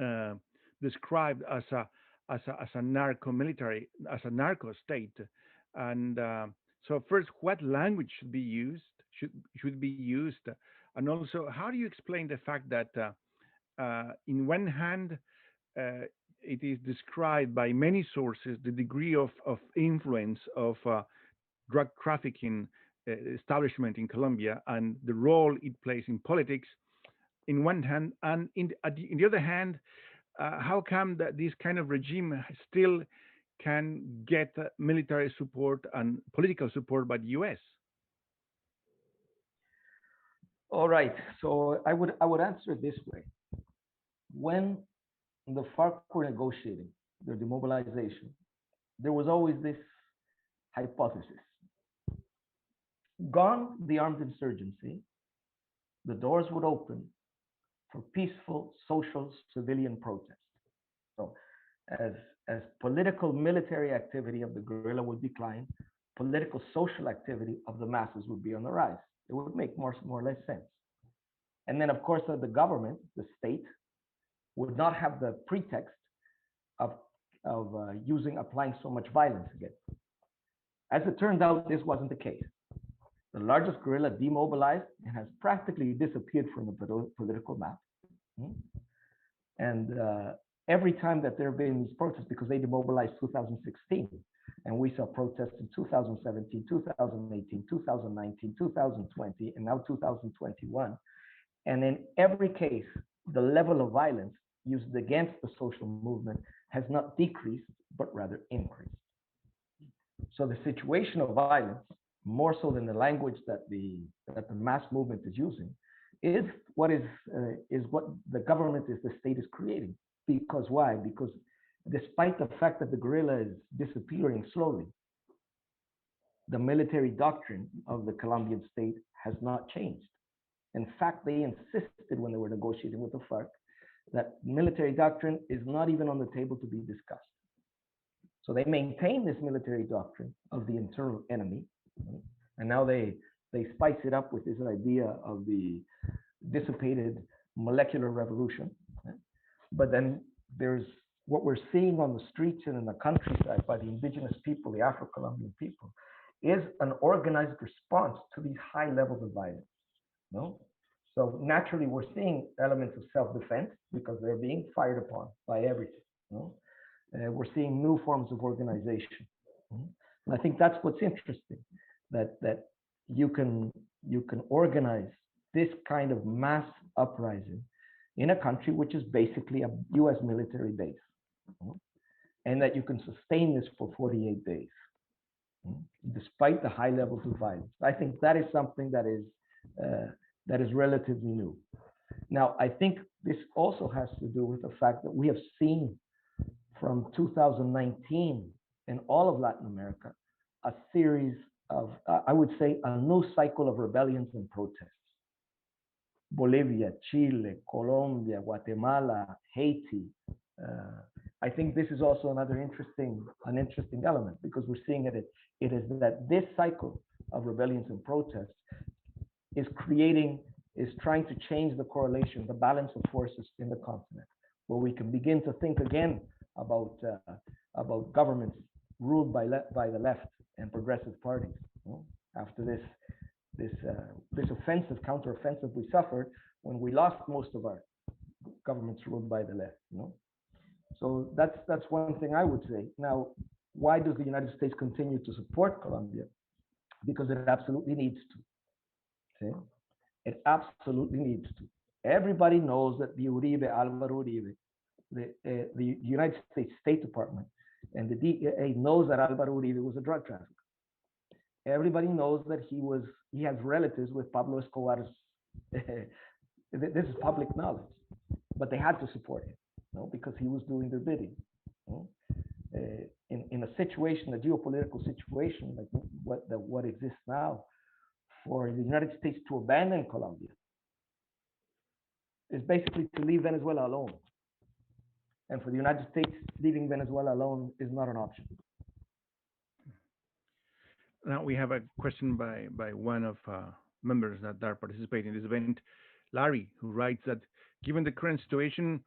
Speaker 4: uh, described as a narco military, as a narco state? And so first, what language should be used? Should be used, and also how do you explain the fact that in one hand it is described by many sources the degree of influence of drug trafficking establishment in Colombia and the role it plays in politics in one hand, and in the other hand, how come that this kind of regime still can get military support and political support by the U.S.?
Speaker 5: All right. So I would answer it this way. When the FARC were negotiating their demobilization, there was always this hypothesis. Gone the armed insurgency, the doors would open for peaceful social civilian protest. So as as political military activity of the guerrilla would decline, political social activity of the masses would be on the rise. It would make more or less sense. And then, of course, the government, the state, would not have the pretext of applying so much violence again. As it turned out, this wasn't the case. The largest guerrilla demobilized and has practically disappeared from the political map. And every time that there have been these protests, because they demobilized 2016, and we saw protests in 2017, 2018, 2019, 2020, and now 2021. And in every case, the level of violence used against the social movement has not decreased, but rather increased. So the situation of violence, more so than the language that the mass movement is using, is what the government is the state is creating. Because why? Because despite the fact that the guerrilla is disappearing slowly, the military doctrine of the Colombian state has not changed. In fact, they insisted when they were negotiating with the FARC that military doctrine is not even on the table to be discussed. So they maintain this military doctrine of the internal enemy, and now they spice it up with this idea of the dissipated molecular revolution. But then there's what we're seeing on the streets and in the countryside by the indigenous people, the Afro-Colombian people, is an organized response to these high levels of violence. No? So naturally, we're seeing elements of self-defense because they're being fired upon by everything. No? We're seeing new forms of organization. And I think that's what's interesting, that you can organize this kind of mass uprising in a country which is basically a U.S. military base, and that you can sustain this for 48 days, despite the high levels of violence. I think that is something that is relatively new. Now, I think this also has to do with the fact that we have seen from 2019 in all of Latin America a series of, I would say, a new cycle of rebellions and protests. Bolivia, Chile, Colombia, Guatemala, Haiti. I think this is also an interesting element, because we're seeing it is that this cycle of rebellions and protests is trying to change the correlation, the balance of forces in the continent, where we can begin to think again about governments ruled by the left and progressive parties. After this offensive, counteroffensive we suffered when we lost most of our governments ruled by the left. So that's one thing I would say. Now, why does the United States continue to support Colombia? Because it absolutely needs to. Okay? It absolutely needs to. Everybody knows that the Álvaro Uribe, the United States State Department and the DEA knows that Álvaro Uribe was a drug trafficker. everybody knows that he has relatives with Pablo Escobar's. This is public knowledge, but they had to support him, because he was doing their bidding. In a situation, a geopolitical situation like what exists now, for the United States to abandon Colombia is basically to leave Venezuela alone. And for the United States, leaving Venezuela alone is not an option.
Speaker 4: Now we have a question by one of members that are participating in this event, Larry, who writes that given the current situation,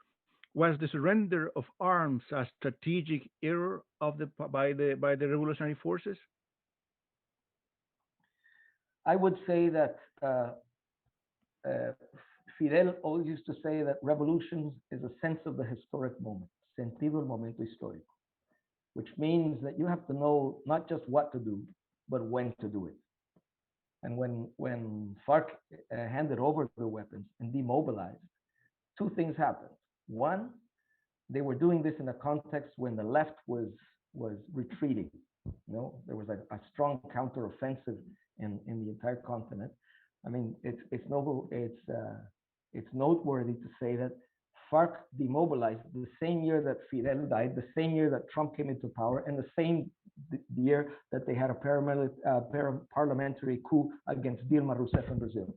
Speaker 4: was the surrender of arms a strategic error by the revolutionary forces?
Speaker 5: I would say that Fidel always used to say that revolutions is a sense of the historic moment, sentido del momento histórico, which means that you have to know not just what to do, but when to do it. And when FARC handed over the weapons and demobilized, two things happened. One, they were doing this in a context when the left was retreating. There was a strong counteroffensive in the entire continent. I mean, it's noteworthy to say that FARC demobilized the same year that Fidel died, the same year that Trump came into power, and the same year that they had a parliamentary coup against Dilma Rousseff in Brazil.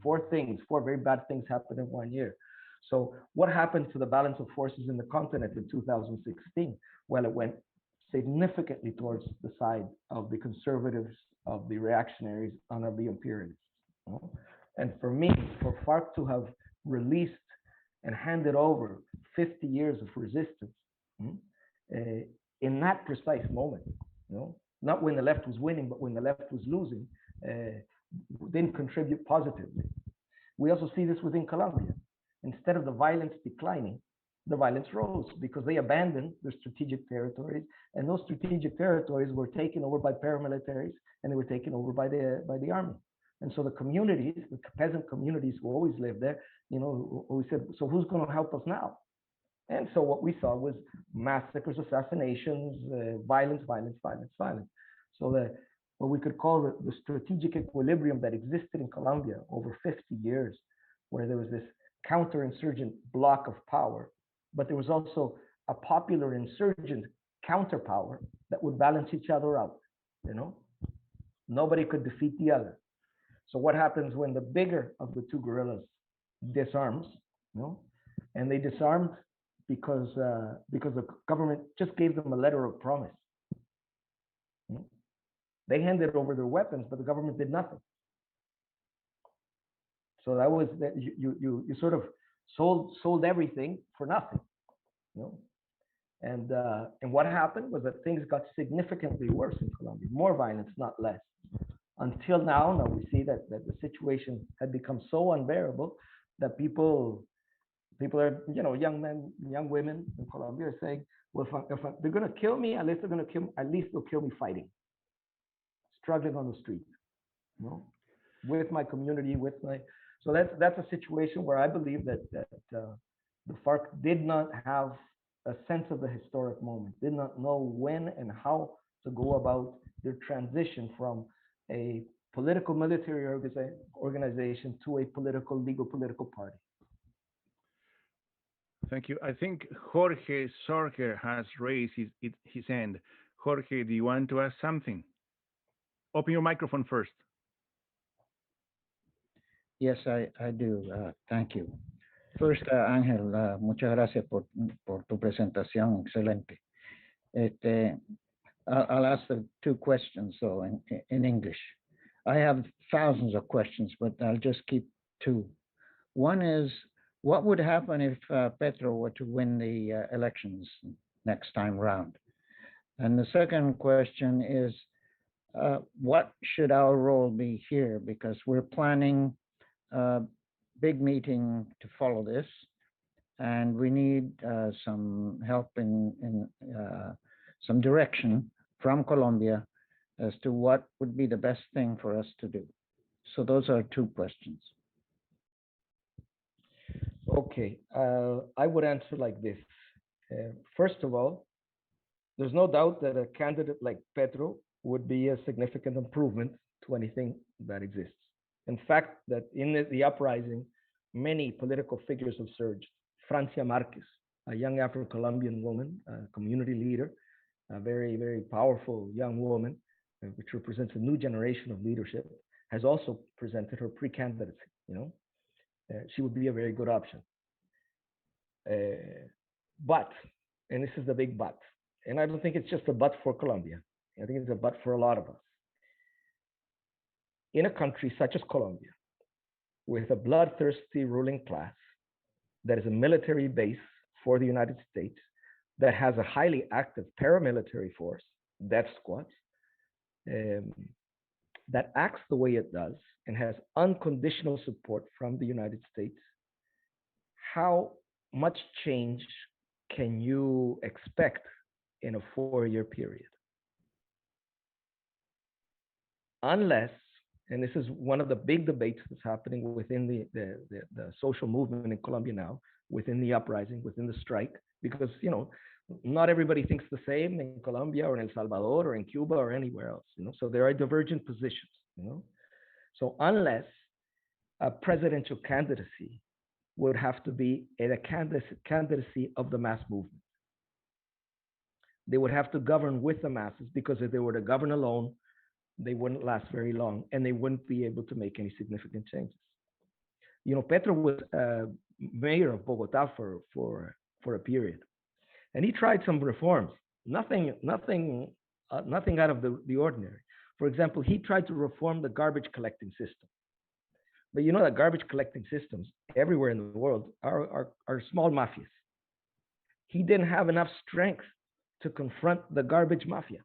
Speaker 5: Four very bad things happened in 1 year. So what happened to the balance of forces in the continent in 2016? Well, it went significantly towards the side of the conservatives, of the reactionaries, and of the imperialists. And for me, for FARC to have released and handed over 50 years of resistance in that precise moment, not when the left was winning, but when the left was losing, didn't contribute positively. We also see this within Colombia. Instead of the violence declining, the violence rose because they abandoned their strategic territories, and those strategic territories were taken over by paramilitaries, and they were taken over by the army. And so the communities, the peasant communities who always lived there, we said, so who's going to help us now? And so what we saw was massacres, assassinations, violence. So what we could call the strategic equilibrium that existed in Colombia over 50 years, where there was this counterinsurgent block of power, but there was also a popular insurgent counterpower that would balance each other out. Nobody could defeat the other. So what happens when the bigger of the two guerrillas disarms? And they disarmed because the government just gave them a letter of promise. They handed over their weapons, but the government did nothing. So that was that you sort of sold everything for nothing. And what happened was that things got significantly worse in Colombia, more violence, not less. Until now we see that the situation had become so unbearable that people are, young men, young women in Colombia are saying, well, if they're going to kill me, at least they'll kill me fighting, struggling on the street, with my community, so that's a situation where I believe that the FARC did not have a sense of the historic moment, did not know when and how to go about their transition from a political military organization to a legal political party.
Speaker 4: Thank you. I think Jorge Sorger has raised his hand. Jorge, do you want to ask something? Open your microphone first.
Speaker 7: Yes, I do. Thank you. First, Ángel, muchas gracias por tu presentación, excelente. I'll ask the two questions, though, in English. I have thousands of questions, but I'll just keep two. One is, what would happen if Petro were to win the elections next time round? And the second question is, what should our role be here? Because we're planning a big meeting to follow this, and we need some help in some direction from Colombia as to what would be the best thing for us to do. So those are two questions.
Speaker 5: Okay, I would answer like this. First of all, there's no doubt that a candidate like Petro would be a significant improvement to anything that exists. In fact, that in the uprising, many political figures have surged. Francia Marquez, a young Afro-Colombian woman, a community leader, a very, very powerful young woman, which represents a new generation of leadership, has also presented her pre-candidacy. She would be a very good option. But, and this is the big but, and I don't think it's just a but for Colombia. I think it's a but for a lot of us. In a country such as Colombia, with a bloodthirsty ruling class that is a military base for the United States, that has a highly active paramilitary force, death squads, that acts the way it does and has unconditional support from the United States, how much change can you expect in a 4-year period? Unless, and this is one of the big debates that's happening within the social movement in Colombia now, within the uprising, within the strike, because, not everybody thinks the same in Colombia or in El Salvador or in Cuba or anywhere else, so there are divergent positions, So unless a presidential candidacy would have to be a candidacy of the mass movement. They would have to govern with the masses, because if they were to govern alone, they wouldn't last very long and they wouldn't be able to make any significant changes. Petro was mayor of Bogota for a period, and he tried some reforms. Nothing out of the ordinary. For example, he tried to reform the garbage collecting system. But that garbage collecting systems everywhere in the world are small mafias. He didn't have enough strength to confront the garbage mafia.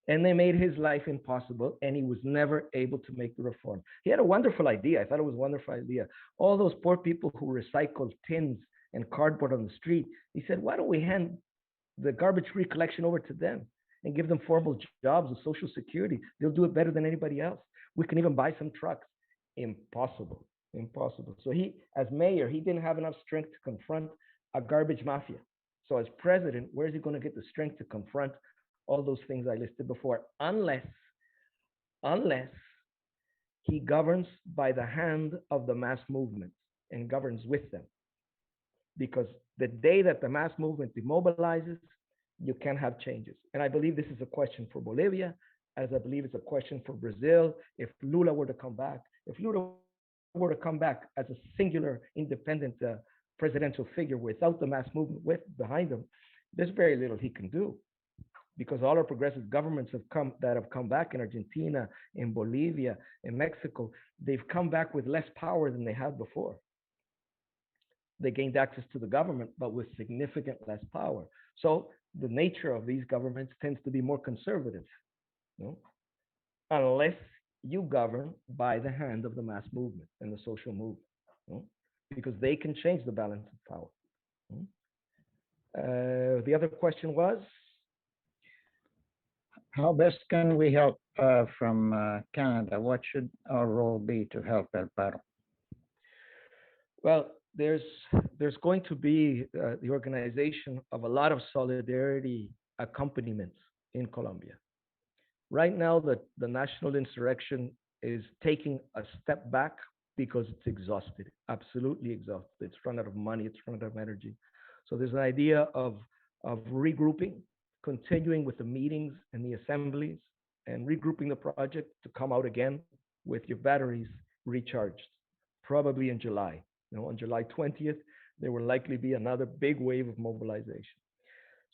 Speaker 5: And they made his life impossible, and he was never able to make the reform. He had a wonderful idea. I thought it was a wonderful idea. All those poor people who recycled tins and cardboard on the street, he said, why don't we hand the garbage recollection over to them and give them formal jobs with Social Security? They'll do it better than anybody else. We can even buy some trucks. Impossible. So he, as mayor, he didn't have enough strength to confront a garbage mafia. So as president, where is he going to get the strength to confront all those things I listed before? Unless he governs by the hand of the mass movement and governs with them. Because the day that the mass movement demobilizes, you can have changes. And I believe this is a question for Bolivia, as I believe it's a question for Brazil. If Lula were to come back, as a singular, independent presidential figure without the mass movement behind him, there's very little he can do. Because all our progressive governments have come back in Argentina, in Bolivia, in Mexico, they've come back with less power than they had before. They gained access to the government, but with significant less power. So the nature of these governments tends to be more conservative, unless you govern by the hand of the mass movement and the social movement, because they can change the balance of power. The other question was?
Speaker 7: How best can we help from Canada? What should our role be to help El Paro?
Speaker 5: Well, there's going to be the organization of a lot of solidarity accompaniments in Colombia. Right now, the national insurrection is taking a step back because it's exhausted, absolutely exhausted. It's run out of money, it's run out of energy. So there's an idea of regrouping, continuing with the meetings and the assemblies, and regrouping the project to come out again with your batteries recharged, probably in July. On July 20th, there will likely be another big wave of mobilization.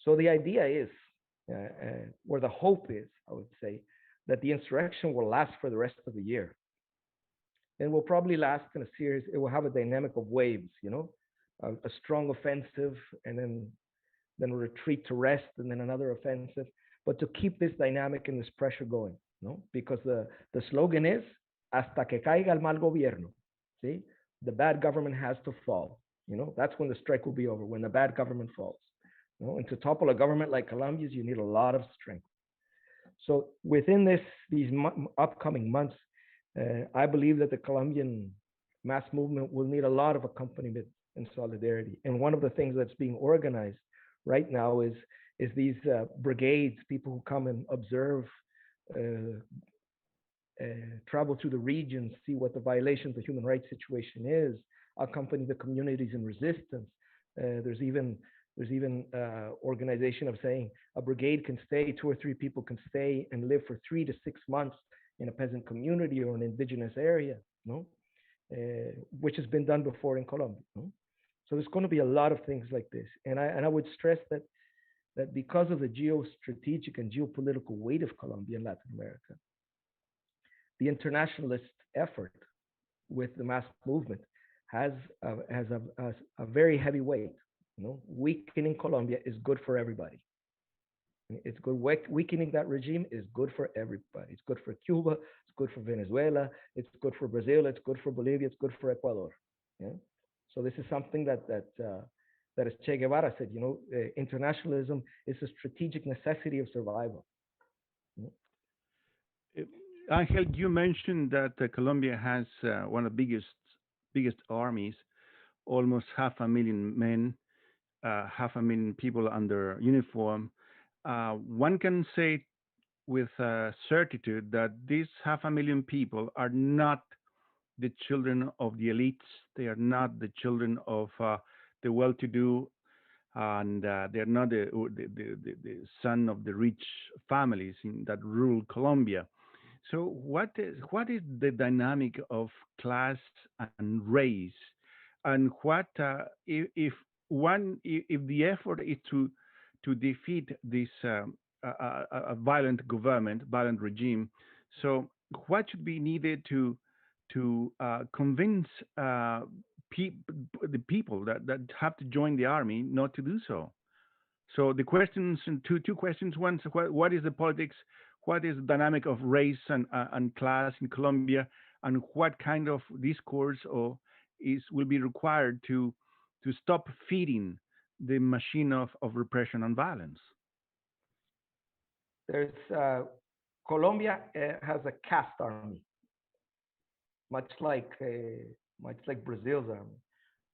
Speaker 5: So the idea is, or the hope is, I would say, that the insurrection will last for the rest of the year. And will probably last in a series, it will have a dynamic of waves, a strong offensive, and then a retreat to rest, and then another offensive. But to keep this dynamic and this pressure going, because the slogan is, hasta que caiga el mal gobierno. See? The bad government has to fall. That's when the strike will be over, when the bad government falls. And to topple a government like Colombia's, you need a lot of strength. So within these upcoming months, I believe that the Colombian mass movement will need a lot of accompaniment and solidarity. And one of the things that's being organized right now is is these brigades, people who come and observe, travel to the regions, see what the violations of the human rights situation is, accompany the communities in resistance. There's even organization of saying a brigade can stay, 2 or 3 people can stay and live for 3 to 6 months in a peasant community or an indigenous area, no? Which has been done before in Colombia. No? So there's going to be a lot of things like this, and I would stress that because of the geostrategic and geopolitical weight of Colombia and Latin America, the internationalist effort with the mass movement has a very heavy weight. You know, weakening Colombia is good for everybody. It's good. Weakening that regime is good for everybody. It's good for Cuba. It's good for Venezuela. It's good for Brazil. It's good for Bolivia. It's good for Ecuador. Yeah. So this is something that as Che Guevara said, you know, internationalism is a strategic necessity of survival.
Speaker 4: Angel, you mentioned that Colombia has one of the biggest armies, almost 500,000 men, 500,000 people under uniform. One can say with certitude that these 500,000 people are not the children of the elites. They are not the children of the well-to-do, and they're not the son of the rich families that rule Colombia. So what is the dynamic of class and race, and what if the effort is to defeat this a violent government, violent regime, so what should be needed to convince the people that have to join the army not to do so? So the questions, two questions. One, what is the politics? What is the dynamic of race and class in Colombia, and what kind of discourse will be required to stop feeding the machine of repression and violence?
Speaker 5: There's Colombia has a caste army, much like Brazil's army,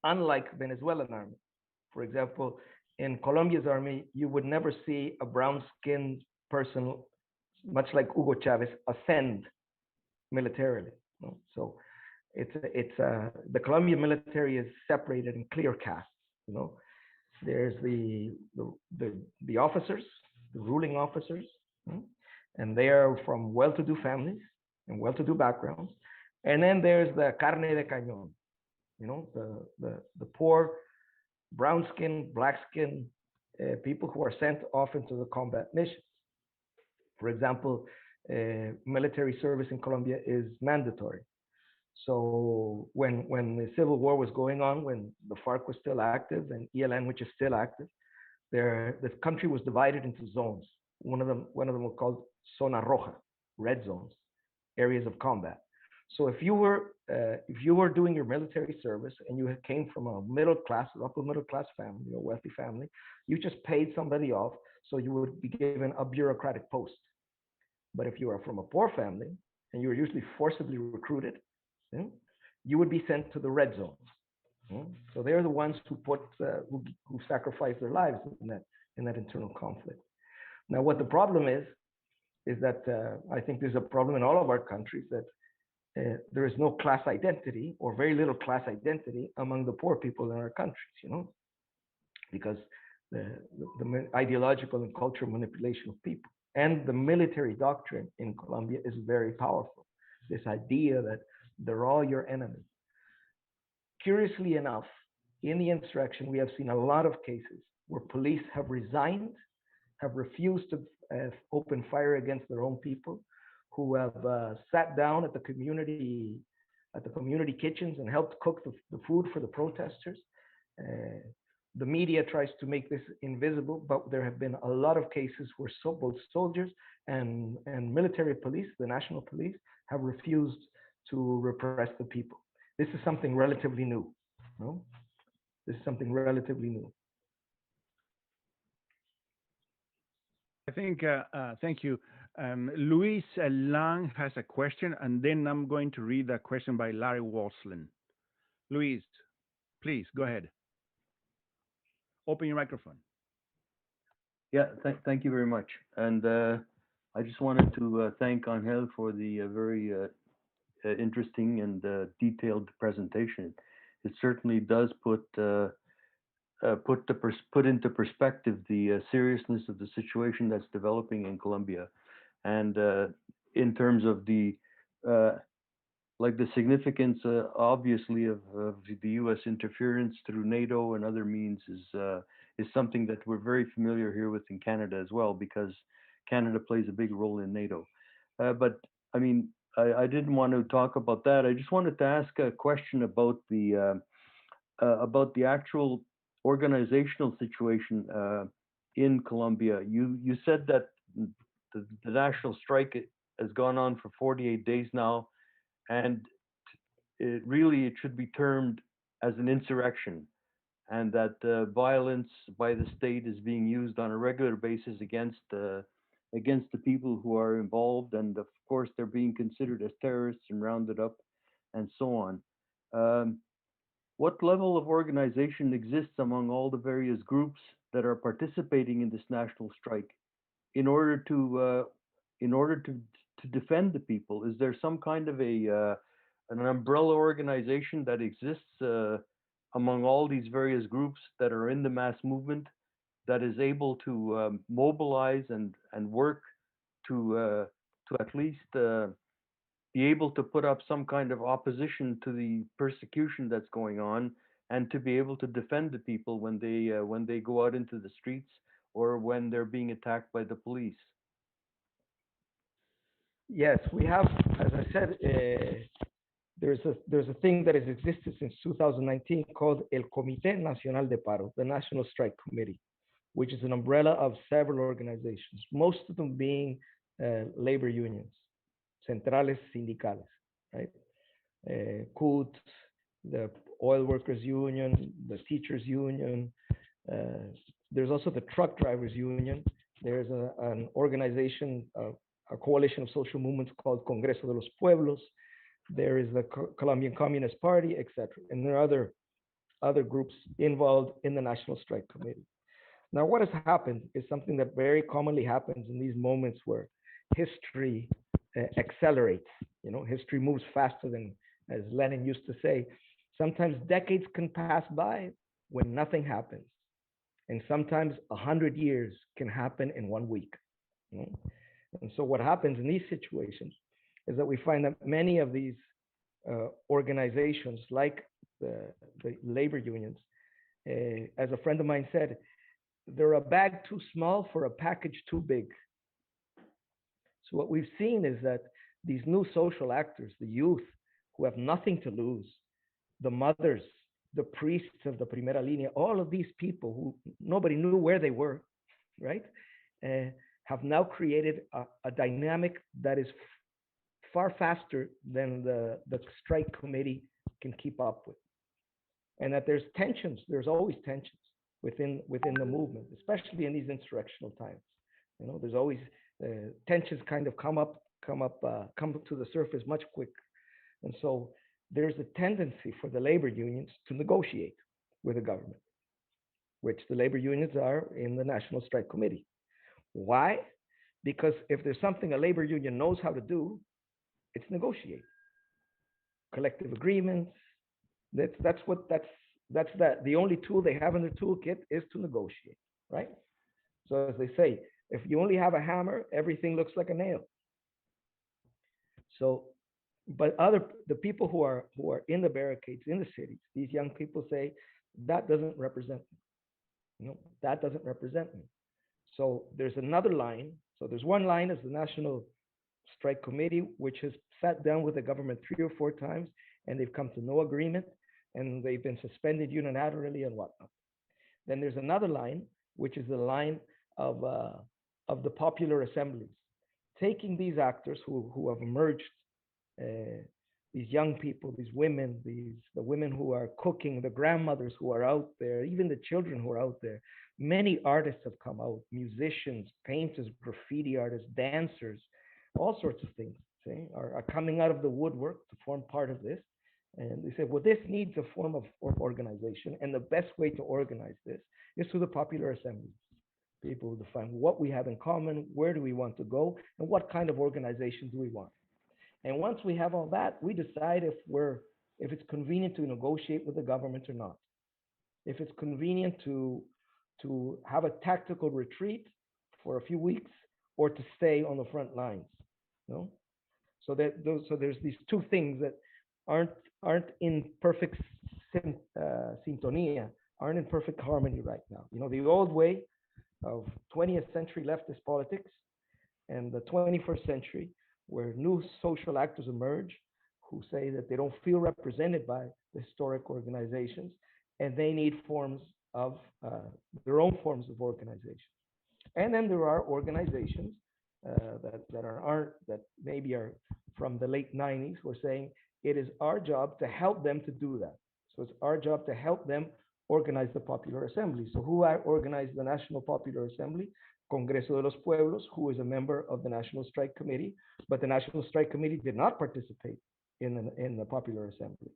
Speaker 5: unlike Venezuelan army. For example, in Colombia's army, you would never see a brown-skinned person, much like Hugo Chavez, ascend militarily. No? So the Colombian military is separated in clear castes. You know, there's the officers, the ruling officers, and they are from well-to-do families and well-to-do backgrounds. And then there's the carne de cañón, you know, the poor brown skin, black skin people who are sent off into the combat missions. For example, military service in Colombia is mandatory. So when the civil war was going on, when the FARC was still active and ELN, which is still active, the country was divided into zones. One of them was called Zona Roja, red zones, areas of combat. So if you were doing your military service and you came from a middle class, upper middle class family, or wealthy family, you just paid somebody off, so you would be given a bureaucratic post. But if you are from a poor family and you were usually forcibly recruited, you would be sent to the red zones. So they're the ones who sacrifice their lives in that internal conflict. Now, what the problem is that I think there's a problem in all of our countries that there is no class identity, or very little class identity, among the poor people in our countries, you know, because the ideological and cultural manipulation of people and the military doctrine in Colombia is very powerful. This idea that they're all your enemy. Curiously enough, in the insurrection, we have seen a lot of cases where police have resigned, have refused to open fire against their own people, who have sat down at the community kitchens and helped cook the food for the protesters. The media tries to make this invisible, but there have been a lot of cases where both soldiers and military police, the national police, have refused to repress the people. This is something relatively new. No? This is something relatively new.
Speaker 4: I think, thank you. Luis Lang has a question, and then I'm going to read a question by Larry Walslin. Luis, please go ahead. Open your microphone.
Speaker 8: Yeah, thank you very much. And I just wanted to thank Angel for the very interesting and detailed presentation. It certainly does put into perspective the seriousness of the situation that's developing in Colombia, and in terms of the like the significance, obviously, of the U.S. interference through NATO and other means is something that we're very familiar here with in Canada as well, because Canada plays a big role in NATO. But I mean, I didn't want to talk about that. I just wanted to ask a question about the actual organizational situation in Colombia. You said that the national strike has gone on for 48 days now, and it should be termed as an insurrection, and that violence by the state is being used on a regular basis against the people who are involved, and of course they're being considered as terrorists and rounded up, and so on. Um, what level of organization exists among all the various groups that are participating in this national strike in order to defend the people? Is there some kind of an umbrella organization that exists among all these various groups that are in the mass movement that is able to mobilize and work to at least be able to put up some kind of opposition to the persecution that's going on, and to be able to defend the people when they go out into the streets or when they're being attacked by the police?
Speaker 5: Yes, we have, as I said, there's a thing that has existed since 2019 called El Comité Nacional de Paro, the National Strike Committee, which is an umbrella of several organizations, most of them being labor unions, centrales sindicales, right? CUT, the oil workers union, the teachers union. There's also the truck drivers union. There's an organization, a coalition of social movements called Congreso de los Pueblos. There is the Colombian Communist Party, etc. And there are other groups involved in the National Strike Committee. Now, what has happened is something that very commonly happens in these moments where history accelerates. You know, history moves faster than, as Lenin used to say. Sometimes decades can pass by when nothing happens, and sometimes 100 years can happen in 1 week. You know? And so, what happens in these situations is that we find that many of these organizations, like the labor unions, as a friend of mine said, they're a bag too small for a package too big. So what we've seen is that these new social actors, the youth who have nothing to lose, the mothers, the priests of the Primera Línea, all of these people who nobody knew where they were, right, have now created a dynamic that is far faster than the strike committee can keep up with. And that there's tensions, there's always tensions within the movement, especially in these insurrectional times. You know, there's always tensions kind of come to the surface much quicker. And so there's a tendency for the labor unions to negotiate with the government, which the labor unions are in the National Strike Committee. Why? Because if there's something a labor union knows how to do, it's negotiate. Collective agreements. The only tool they have in their toolkit is to negotiate, right? So as they say, if you only have a hammer, everything looks like a nail. So, but the people who are in the barricades in the cities, these young people say that doesn't represent me. You know, that doesn't represent me. So there's another line. So there's one line as the National Strike Committee, which has sat down with the government 3 or 4 times, and they've come to no agreement, and they've been suspended unilaterally and whatnot. Then there's another line, which is the line of the popular assemblies, taking these actors who have emerged, these young people, these women, the women who are cooking, the grandmothers who are out there, even the children who are out there. Many artists have come out, musicians, painters, graffiti artists, dancers, all sorts of things are coming out of the woodwork to form part of this. And they said, well, this needs a form of organization. And the best way to organize this is through the popular assemblies. People who define what we have in common, where do we want to go, and what kind of organization do we want. And once we have all that, we decide if it's convenient to negotiate with the government or not. If it's convenient to have a tactical retreat for a few weeks or to stay on the front lines. No? So there's these two things that aren't in perfect syntonia, aren't in perfect harmony right now. The old way of 20th century leftist politics and the 21st century, where new social actors emerge who say that they don't feel represented by the historic organizations and they need forms of their own forms of organization. And then there are organizations that maybe are from the late 90s who are saying it is our job to help them to do that. So it's our job to help them organize the Popular Assembly. So who organized the National Popular Assembly? Congreso de los Pueblos, who is a member of the National Strike Committee, but the National Strike Committee did not participate in the Popular Assembly.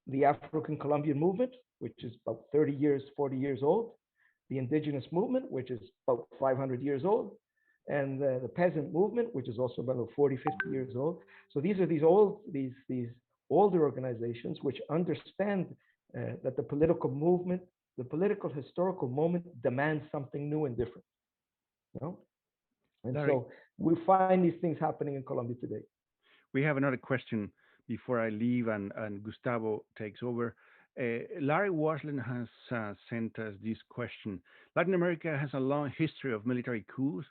Speaker 5: The African Colombian movement, which is about 40 years old, the indigenous movement, which is about 500 years old, and the peasant movement, which is also about 40, 50 years old. So these are these older organizations which understand that the political movement, the political historical moment demands something new and different. And so we find these things happening in Colombia today.
Speaker 4: We have another question before I leave and Gustavo takes over. Larry Wasland has sent us this question. Latin America has a long history of military coups.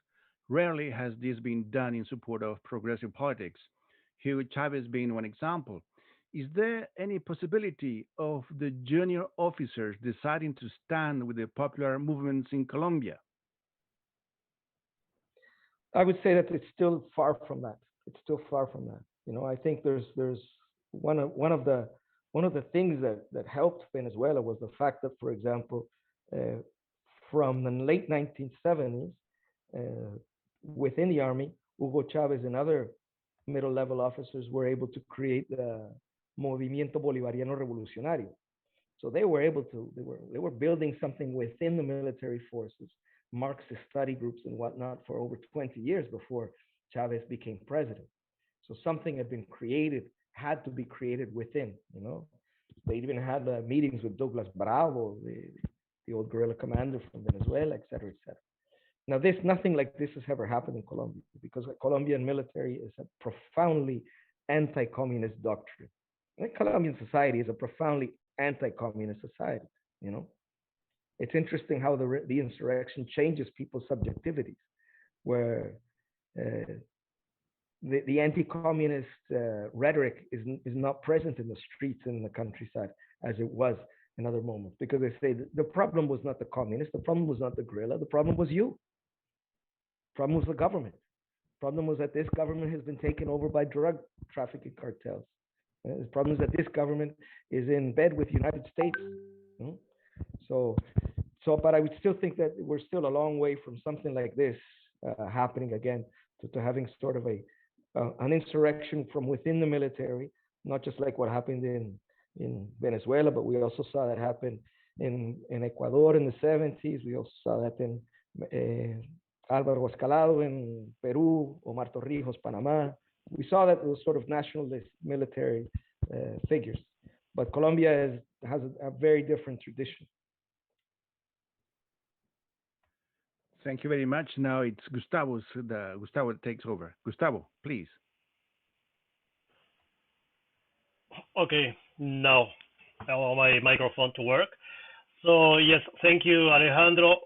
Speaker 4: Rarely has this been done in support of progressive politics, Hugo Chavez being one example. Is there any possibility of the junior officers deciding to stand with the popular movements in Colombia?
Speaker 5: I would say that it's still far from that. It's still far from that. I think there's one of the things that helped Venezuela was the fact that, for example, from the late 1970s, within the army, Hugo Chavez and other middle-level officers were able to create the Movimiento Bolivariano Revolucionario. So they were building something within the military forces, Marxist study groups and whatnot for over 20 years before Chavez became president. So something had to be created within. They even had meetings with Douglas Bravo, the old guerrilla commander from Venezuela, et cetera, et cetera. Now, nothing like this has ever happened in Colombia because the Colombian military is a profoundly anti-communist doctrine. And Colombian society is a profoundly anti-communist society. It's interesting how the insurrection changes people's subjectivities, where the anti-communist rhetoric is not present in the streets and in the countryside as it was in other moments, because they say the problem was not the communists, the problem was not the guerrilla, the problem was you. The problem was the government. The problem was that this government has been taken over by drug trafficking cartels. The problem is that this government is in bed with the United States. But I would still think that we're still a long way from something like this happening again, to having sort of an insurrection from within the military, not just like what happened in Venezuela, but we also saw that happen in Ecuador in the 70s. We also saw that in Álvaro Escalado in Peru, Omar Torrijos, Panama. We saw that those sort of nationalist military figures. But Colombia has a very different tradition.
Speaker 4: Thank you very much. Now it's Gustavo takes over. Gustavo, please.
Speaker 1: Okay, now I want my microphone to work. So yes, thank you, Alejandro.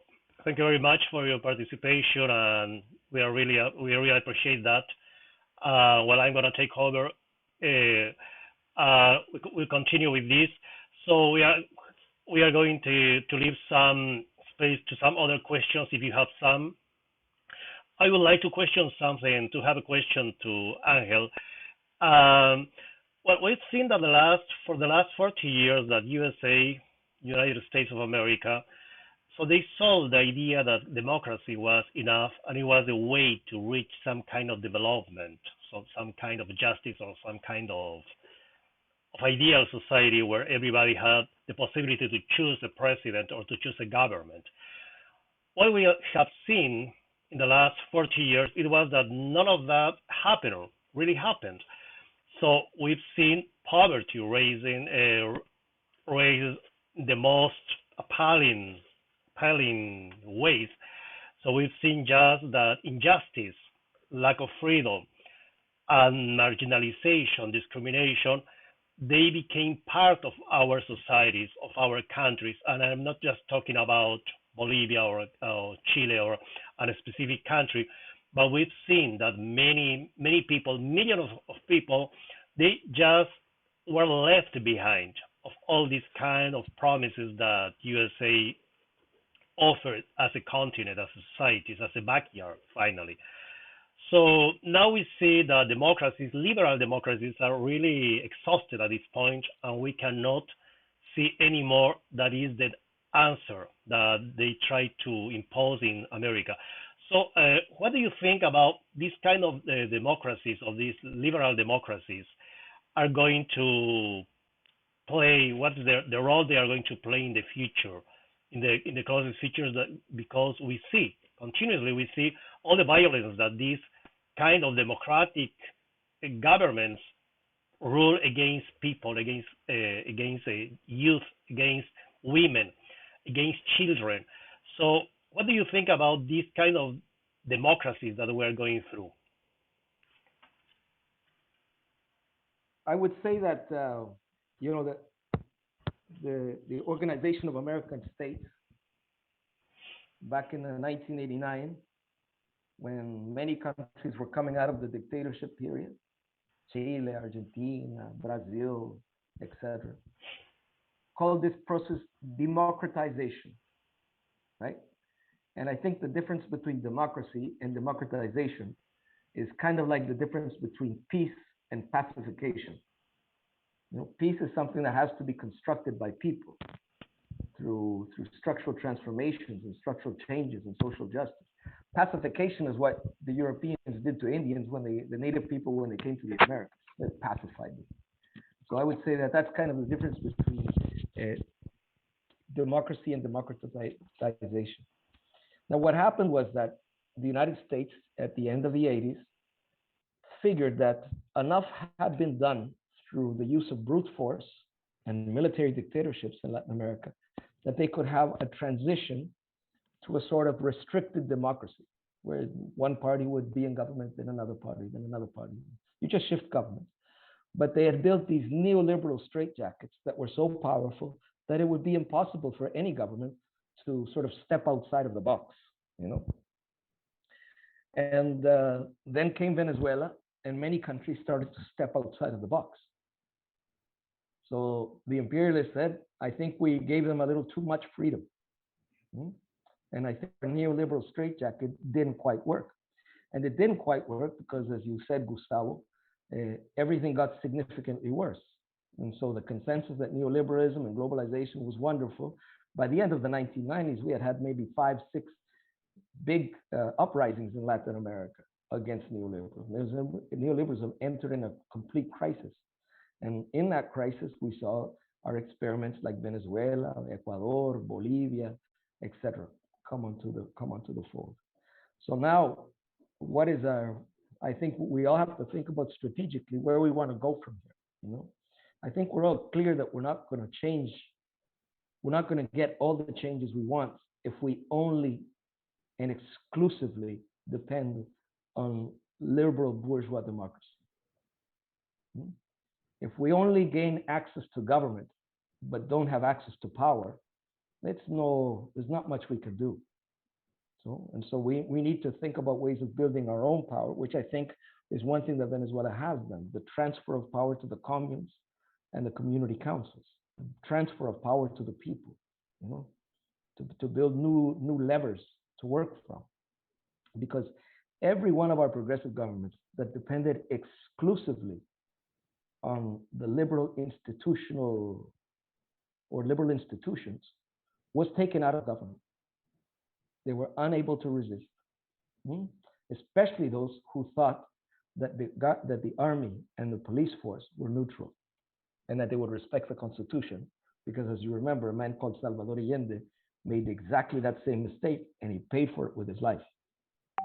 Speaker 1: Thank you very much for your participation, and we really appreciate that. Well, I'm gonna take over. We'll continue with this. So we are going to leave some space to some other questions if you have some. I would like to have a question to Angel. Well, we've seen that for the last 40 years that United States of America, so they sold the idea that democracy was enough and it was a way to reach some kind of development, so some kind of justice or some kind of ideal society where everybody had the possibility to choose a president or to choose a government. what we have seen in the last 40 years, it was that none of that happened, really happened. So we've seen poverty raise the most appalling ways. So we've seen just that injustice, lack of freedom, and marginalization, discrimination, they became part of our societies, of our countries. And I'm not just talking about Bolivia or Chile or a specific country, but we've seen that many people, millions of people, they just were left behind of all these kind of promises that USA offered as a continent, as societies, as a backyard, finally. So now we see that democracies, liberal democracies, are really exhausted at this point, and we cannot see anymore that is the answer that they try to impose in America. So, what do you think about these kind of democracies, of these liberal democracies, are going to play? What's the role they are going to play in the future, in the closest future? That because we see continuously, we see all the violence that these kind of democratic governments rule against people, against youth, against women, against children. So, what do you think about these kind of democracies that we're going through?
Speaker 5: I would say that you know that the Organization of American States back in 1989, when many countries were coming out of the dictatorship period, Chile, Argentina, Brazil, etc., called this process democratization, right? And I think the difference between democracy and democratization is kind of like the difference between peace and pacification. You know, peace is something that has to be constructed by people through structural transformations and structural changes and social justice. Pacification is what the Europeans did to Indians the native people when they came to the Americas. They pacified them. So I would say that that's kind of the difference between democracy and democratization. Now, what happened was that the United States, at the end of the 80s, figured that enough had been done through the use of brute force and military dictatorships in Latin America that they could have a transition to a sort of restricted democracy, where one party would be in government, then another party, then another party. You just shift government. But they had built these neoliberal straitjackets that were so powerful that it would be impossible for any government to sort of step outside of the box, you know. And then came Venezuela, and many countries started to step outside of the box. So the imperialists said, I think we gave them a little too much freedom. And I think the neoliberal straitjacket didn't quite work. And it didn't quite work because, as you said, Gustavo, everything got significantly worse. And so the consensus that neoliberalism and globalization was wonderful. By the end of the 1990s, we had maybe 5, 6 big uprisings in Latin America against neoliberalism. Neoliberalism entered in a complete crisis. And in that crisis, we saw our experiments like Venezuela, Ecuador, Bolivia, etc., come onto the fold. So now, what is our? I think we all have to think about strategically where we want to go from here. You know, I think we're all clear that we're not going to change. We're not going to get all the changes we want if we only and exclusively depend on liberal bourgeois democracy. If we only gain access to government but don't have access to power, there's not much we can do. So we need to think about ways of building our own power, which I think is one thing that Venezuela has done: the transfer of power to the communes and the community councils, transfer of power to the people, you know, to build new levers to work from. Because every one of our progressive governments that depended exclusively on the liberal institutional or liberal institutions was taken out of government. They were unable to resist, especially those who thought that the army and the police force were neutral and that they would respect the Constitution. Because as you remember, a man called Salvador Allende made exactly that same mistake, and he paid for it with his life.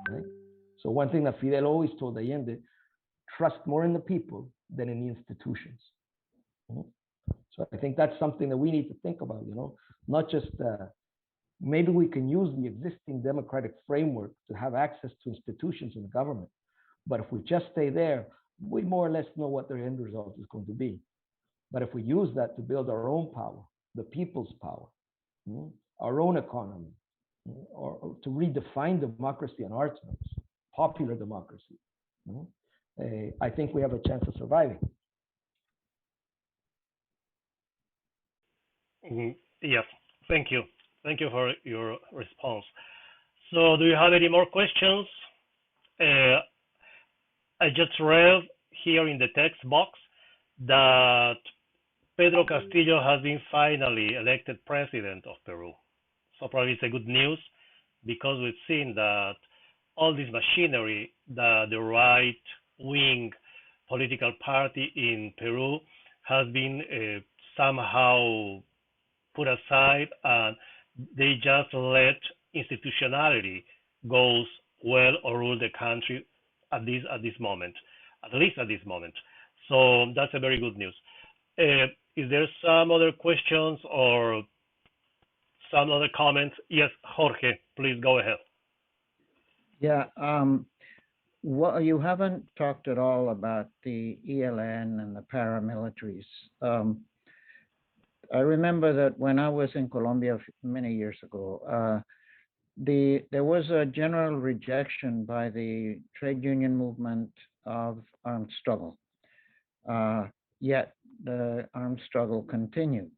Speaker 5: Right? So one thing that Fidel always told Allende, trust more in the people than in the institutions. So I think that's something that we need to think about, not just maybe we can use the existing democratic framework to have access to institutions in the government. But if we just stay there, we more or less know what the end result is going to be. But if we use that to build our own power, the people's power, our own economy, or to redefine democracy on our terms, popular democracy, I think we have a chance of surviving.
Speaker 1: Yes, thank you. Thank you for your response. So, do you have any more questions? I just read here in the text box that Pedro Castillo has been finally elected president of Peru. So probably it's a good news because we've seen that all this machinery that the right wing political party in Peru has been somehow put aside, and they just let institutionality goes well or rule the country at this moment, at least at this moment. So that's a very good news. Is there some other questions or some other comments? Yes, Jorge, please go ahead.
Speaker 7: Yeah, well, you haven't talked at all about the ELN and the paramilitaries. I remember that when I was in Colombia many years ago, there was a general rejection by the trade union movement of armed struggle. Yet the armed struggle continued.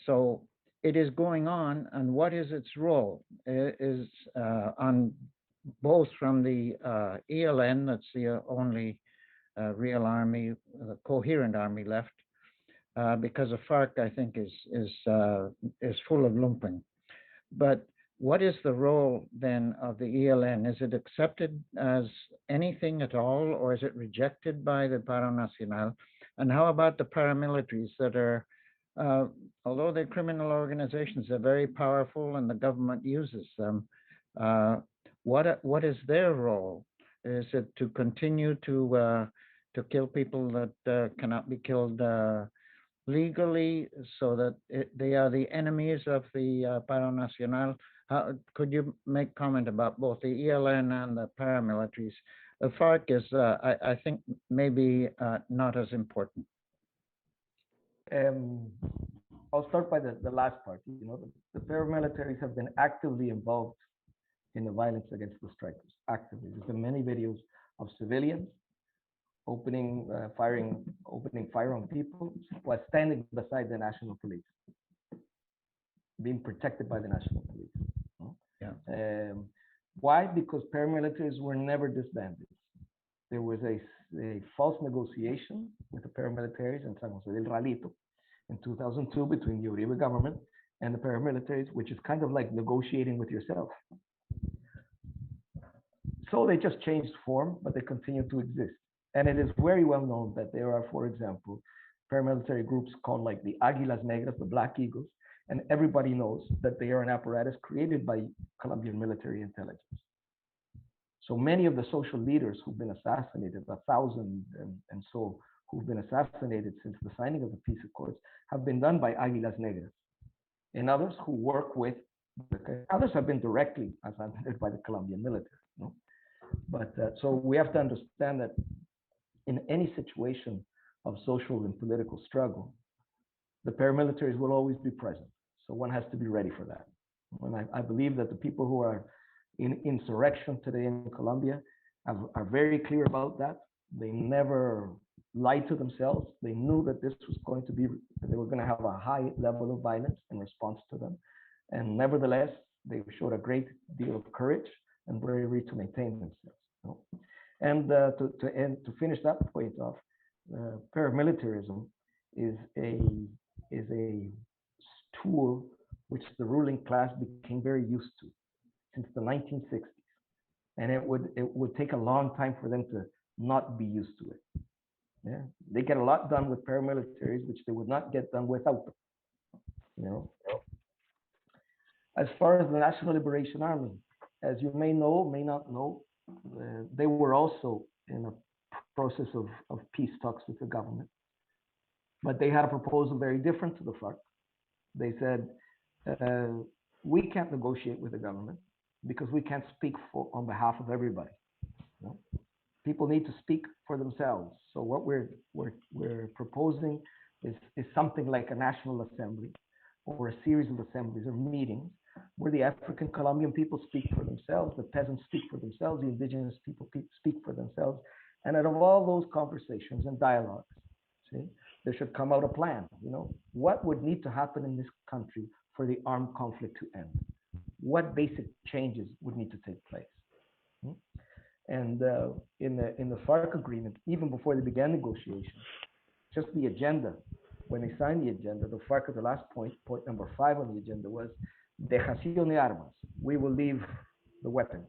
Speaker 7: So it is going on, and what is its role? Is on both from the ELN, that's the only real army, coherent army left, because the FARC, I think, is full of lumping. But what is the role then of the ELN? Is it accepted as anything at all, or is it rejected by the Paro Nacional? And how about the paramilitaries that are, although they're criminal organizations, they're very powerful and the government uses them. What is their role? Is it to continue to kill people that cannot be killed legally, so that they are the enemies of the Paro Nacional? Could you make comment about both the ELN and the paramilitaries? The FARC is, I think, maybe not as important.
Speaker 5: I'll start by the last part. The paramilitaries have been actively involved in the violence against the strikers, actively. There's been many videos of civilians opening fire on people while standing beside the national police, being protected by the national police.
Speaker 7: Yeah.
Speaker 5: Why? Because paramilitaries were never disbanded. There was a false negotiation with the paramilitaries in San Jose del Ralito in 2002 between the Uribe government and the paramilitaries, which is kind of like negotiating with yourself. So they just changed form, but they continue to exist. And it is very well known that there are, for example, paramilitary groups called like the Águilas Negras, the Black Eagles, and everybody knows that they are an apparatus created by Colombian military intelligence. So many of the social leaders who've been assassinated, 1,000 and so, who've been assassinated since the signing of the peace accords, have been done by Águilas Negras. And others who work with, others have been directly assassinated by the Colombian military. But so we have to understand that in any situation of social and political struggle, the paramilitaries will always be present. So one has to be ready for that. And I believe that the people who are in insurrection today in Colombia are very clear about that. They never lied to themselves. They knew that this was going to be, that they were going to have a high level of violence in response to them. And nevertheless, they showed a great deal of courage and bravery to maintain themselves. And to finish that point off, paramilitarism is a tool which the ruling class became very used to since the 1960s, and it would take a long time for them to not be used to it. Yeah, they get a lot done with paramilitaries, which they would not get done without them. As far as the National Liberation Army, as you may know, may not know, they were also in a process of peace talks with the government. But they had a proposal very different to the FARC. They said, we can't negotiate with the government because we can't speak on behalf of everybody. You know? People need to speak for themselves. So what we're proposing is something like a national assembly or a series of assemblies or meetings where the African Colombian people speak for themselves, the peasants speak for themselves, the indigenous people speak for themselves. And out of all those conversations and dialogues, see, there should come out a plan. You know, what would need to happen in this country for the armed conflict to end? What basic changes would need to take place? And in the FARC agreement, even before they began negotiations, just the agenda, when they signed the agenda, the FARC, the last point number 5 on the agenda was dejación de armas. We will leave the weapons.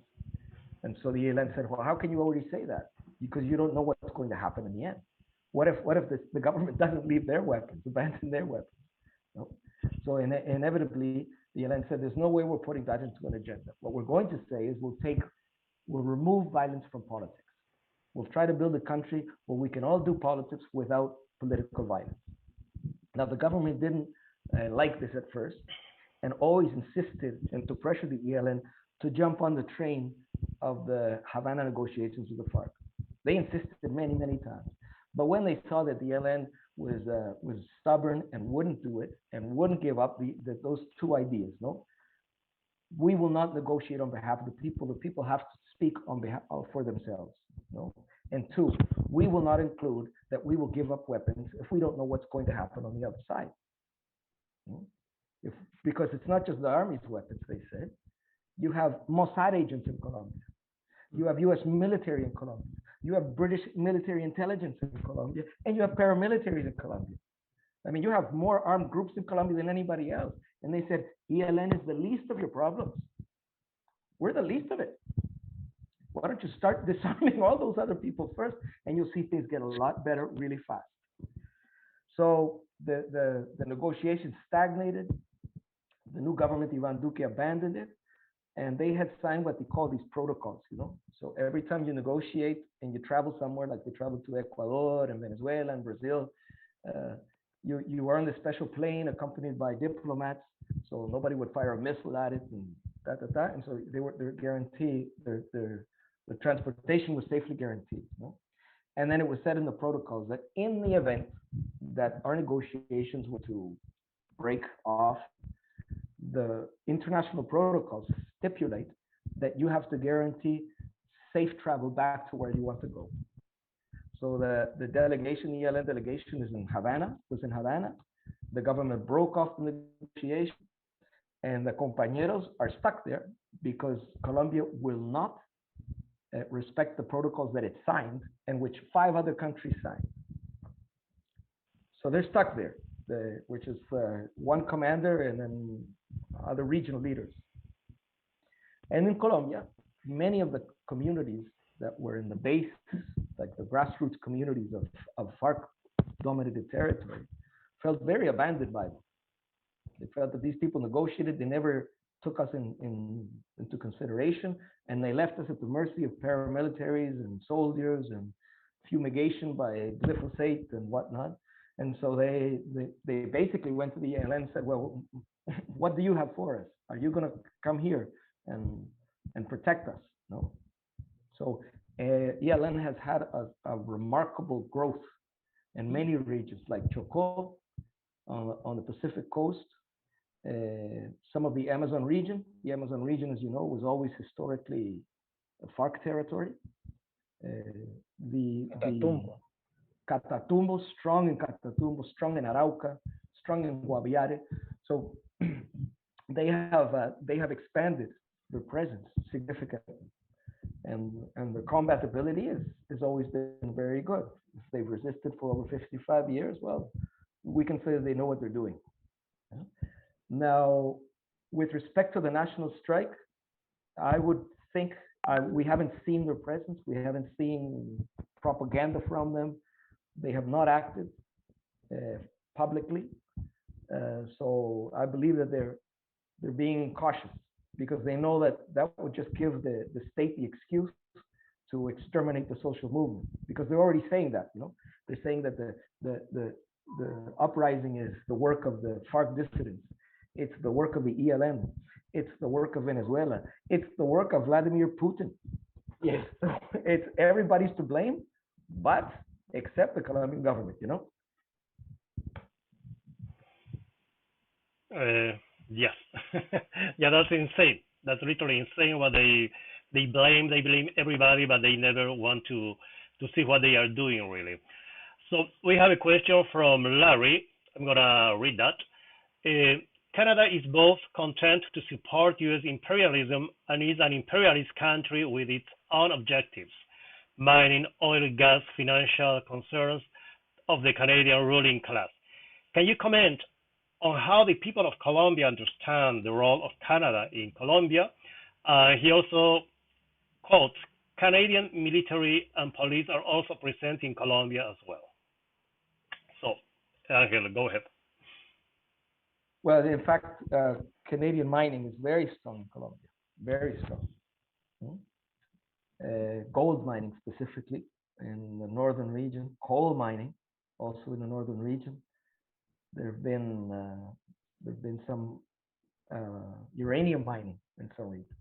Speaker 5: And so the ELN said, well, how can you already say that? Because you don't know what's going to happen in the end. What if the government doesn't leave their weapons, abandon their weapons? No? So inevitably, the ELN said, there's no way we're putting that into an agenda. What we're going to say is we'll remove violence from politics. We'll try to build a country where we can all do politics without political violence. Now, the government didn't like this at first and always insisted and to pressure the ELN to jump on the train of the Havana negotiations with the FARC. They insisted many, many times. But when they saw that the ELN was stubborn and wouldn't do it and wouldn't give up those two ideas, no? We will not negotiate on behalf of the people. The people have to speak on behalf for themselves, no? And 2, we will not include that we will give up weapons if we don't know what's going to happen on the other side. No? Because it's not just the army's weapons, they said. You have Mossad agents in Colombia. You have US military in Colombia. You have British military intelligence in Colombia, and you have paramilitaries in Colombia. I mean, you have more armed groups in Colombia than anybody else. And they said, ELN is the least of your problems. We're the least of it. Why don't you start disarming all those other people first, and you'll see things get a lot better really fast. So the negotiations stagnated. The new government, Iván Duque, abandoned it. And they had signed what they call these protocols, you know. So every time you negotiate and you travel somewhere, like they traveled to Ecuador and Venezuela and Brazil, you were on the special plane accompanied by diplomats, so nobody would fire a missile at it and and so they're guaranteed the transportation was safely guaranteed, you know? And then it was said in the protocols that in the event that our negotiations were to break off, the international protocols stipulate that you have to guarantee safe travel back to where you want to go. So the delegation, the ELN delegation was in Havana. The government broke off the negotiation, and the compañeros are stuck there because Colombia will not respect the protocols that it signed and which 5 other countries signed. So they're stuck there, which is 1 commander and then other regional leaders. And in Colombia, many of the communities that were in the base, like the grassroots communities of FARC-dominated territory, felt very abandoned by them. They felt that these people negotiated, they never took us into consideration, and they left us at the mercy of paramilitaries and soldiers and fumigation by glyphosate and whatnot. And so they basically went to the ELN and said, well, what do you have for us? Are you going to come here and protect us? No. So ELN has had a remarkable growth in many regions like Chocó on the Pacific coast, some of the Amazon region. The Amazon region, as you know, was always historically a FARC territory. Catatumbo, strong in Catatumbo, strong in Arauca, strong in Guaviare. So they have expanded their presence significantly, and the combatability has always been very good. If they've resisted for over 55 years, well, we can say that they know what they're doing. Yeah? Now, with respect to the national strike, I would think we haven't seen their presence. We haven't seen propaganda from them. They have not acted publicly. So I believe that they're being cautious because they know that that would just give the state the excuse to exterminate the social movement, because they're already saying that, they're saying that the uprising is the work of the FARC dissidents, it's the work of the ELN, it's the work of Venezuela, it's the work of Vladimir Putin. Yes, it's everybody's to blame, but except the Colombian government,
Speaker 1: Yes. Yeah, that's insane. That's literally insane what they blame everybody, but they never want to see what they are doing really. So we have a question from Larry. I'm gonna read that. Canada is both content to support U.S. imperialism and is an imperialist country with its own objectives, mining, oil, gas, financial concerns of the Canadian ruling class. Can you comment on how the people of Colombia understand the role of Canada in Colombia? He also quotes, Canadian military and police are also present in Colombia as well. So, Angel, go ahead.
Speaker 5: Well, in fact, Canadian mining is very strong in Colombia, very strong. Gold mining specifically in the northern region, coal mining also in the northern region. There've been some uranium mining in some regions.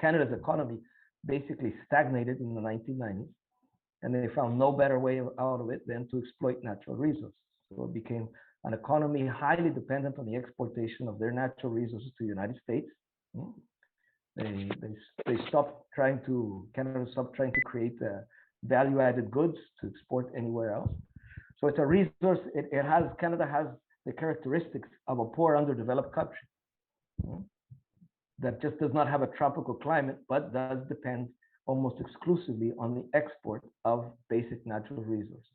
Speaker 5: Canada's economy basically stagnated in the 1990s, and they found no better way out of it than to exploit natural resources. So it became an economy highly dependent on the exportation of their natural resources to the United States. They stopped trying to, Canada stopped trying to create value-added goods to export anywhere else. So it's a resource, Canada has the characteristics of a poor, underdeveloped country that just does not have a tropical climate, but does depend almost exclusively on the export of basic natural resources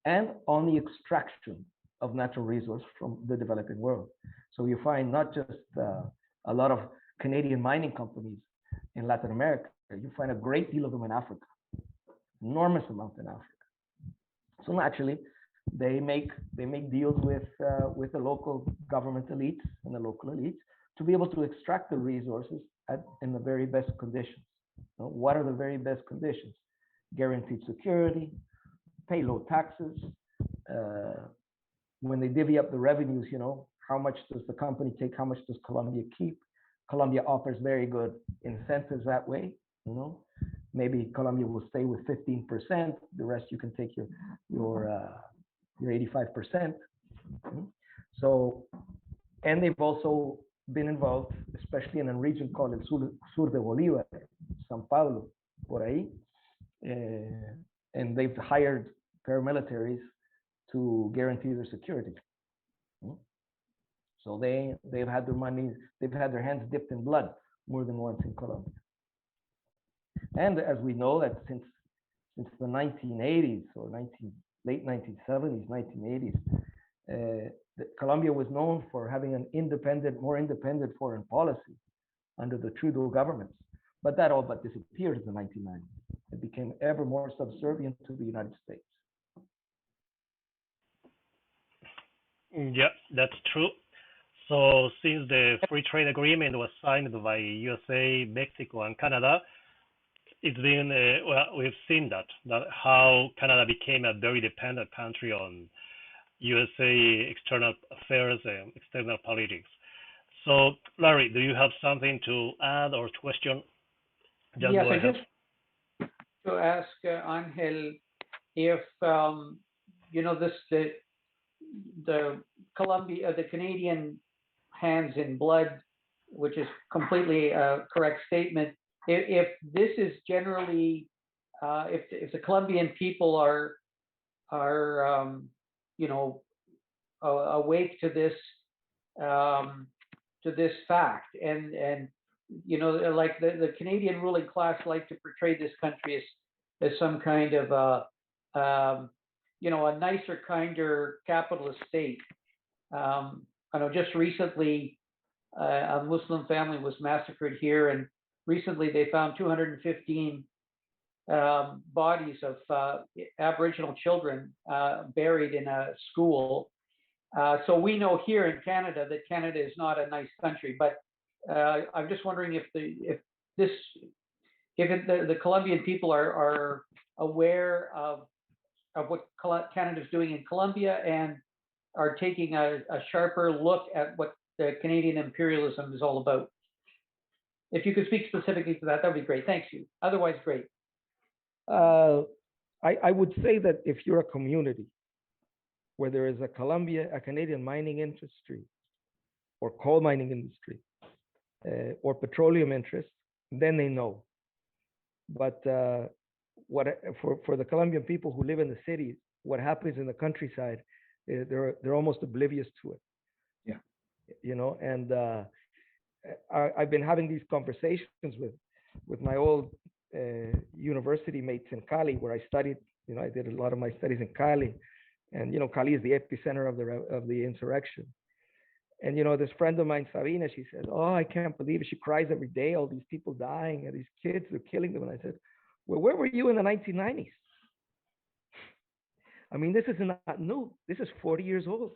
Speaker 5: and on the extraction of natural resources from the developing world. So you find not just a lot of Canadian mining companies in Latin America, you find a great deal of them in Africa, enormous amount in Africa. So naturally, they make deals with the local government elites and the local elites to be able to extract the resources in the very best conditions. What are the very best conditions? Guaranteed security, pay low taxes. When they divvy up the revenues, how much does the company take? How much does Colombia keep? Colombia offers very good incentives that way. Maybe Colombia will stay with 15%. The rest you can take your 85%. So, and they've also been involved, especially in a region called El Sur de Bolívar, São Paulo, por ahí, and they've hired paramilitaries to guarantee their security. So they've had their money, they've had their hands dipped in blood more than once in Colombia. And as we know that since the 1980s or late 1970s, 1980s, Colombia was known for having an more independent foreign policy under the Trudeau governments, but that all but disappeared in the 1990s. It became ever more subservient to the United States.
Speaker 1: Yeah, that's true. So since the free trade agreement was signed by USA, Mexico, and Canada, it's been we've seen that how Canada became a very dependent country on USA external affairs and external politics. So, Larry, do you have something to add or to question?
Speaker 6: Yes, I just to ask Angel if the Canadian hands in blood, which is completely a correct statement. If this is generally, if the Colombian people are awake to this fact, and like the Canadian ruling class like to portray this country as some kind of a nicer, kinder capitalist state. I know just recently a Muslim family was massacred here, and recently they found 215 bodies of Aboriginal children buried in a school. So we know here in Canada that Canada is not a nice country, but I'm just wondering if the Colombian people are aware of what Canada's doing in Colombia and are taking a sharper look at what the Canadian imperialism is all about. If you could speak specifically to that, that would be great. Thanks you. Otherwise, great.
Speaker 5: I would say that if you're a community where there is a Canadian mining industry or coal mining industry or petroleum interest, then they know. But for the Colombian people who live in the cities, what happens in the countryside, they're almost oblivious to it.
Speaker 7: Yeah.
Speaker 5: You know, and I've been having these conversations with my old university mates in Cali, where I studied. You know, I did a lot of my studies in Cali, and you know, Cali is the epicenter of the insurrection. And you know, this friend of mine, Sabina, she said, "Oh, I can't believe it." She cries every day. All these people dying, and these kids are killing them. And I said, "Well, where were you in the 1990s? I mean, this is not new. This is 40 years old.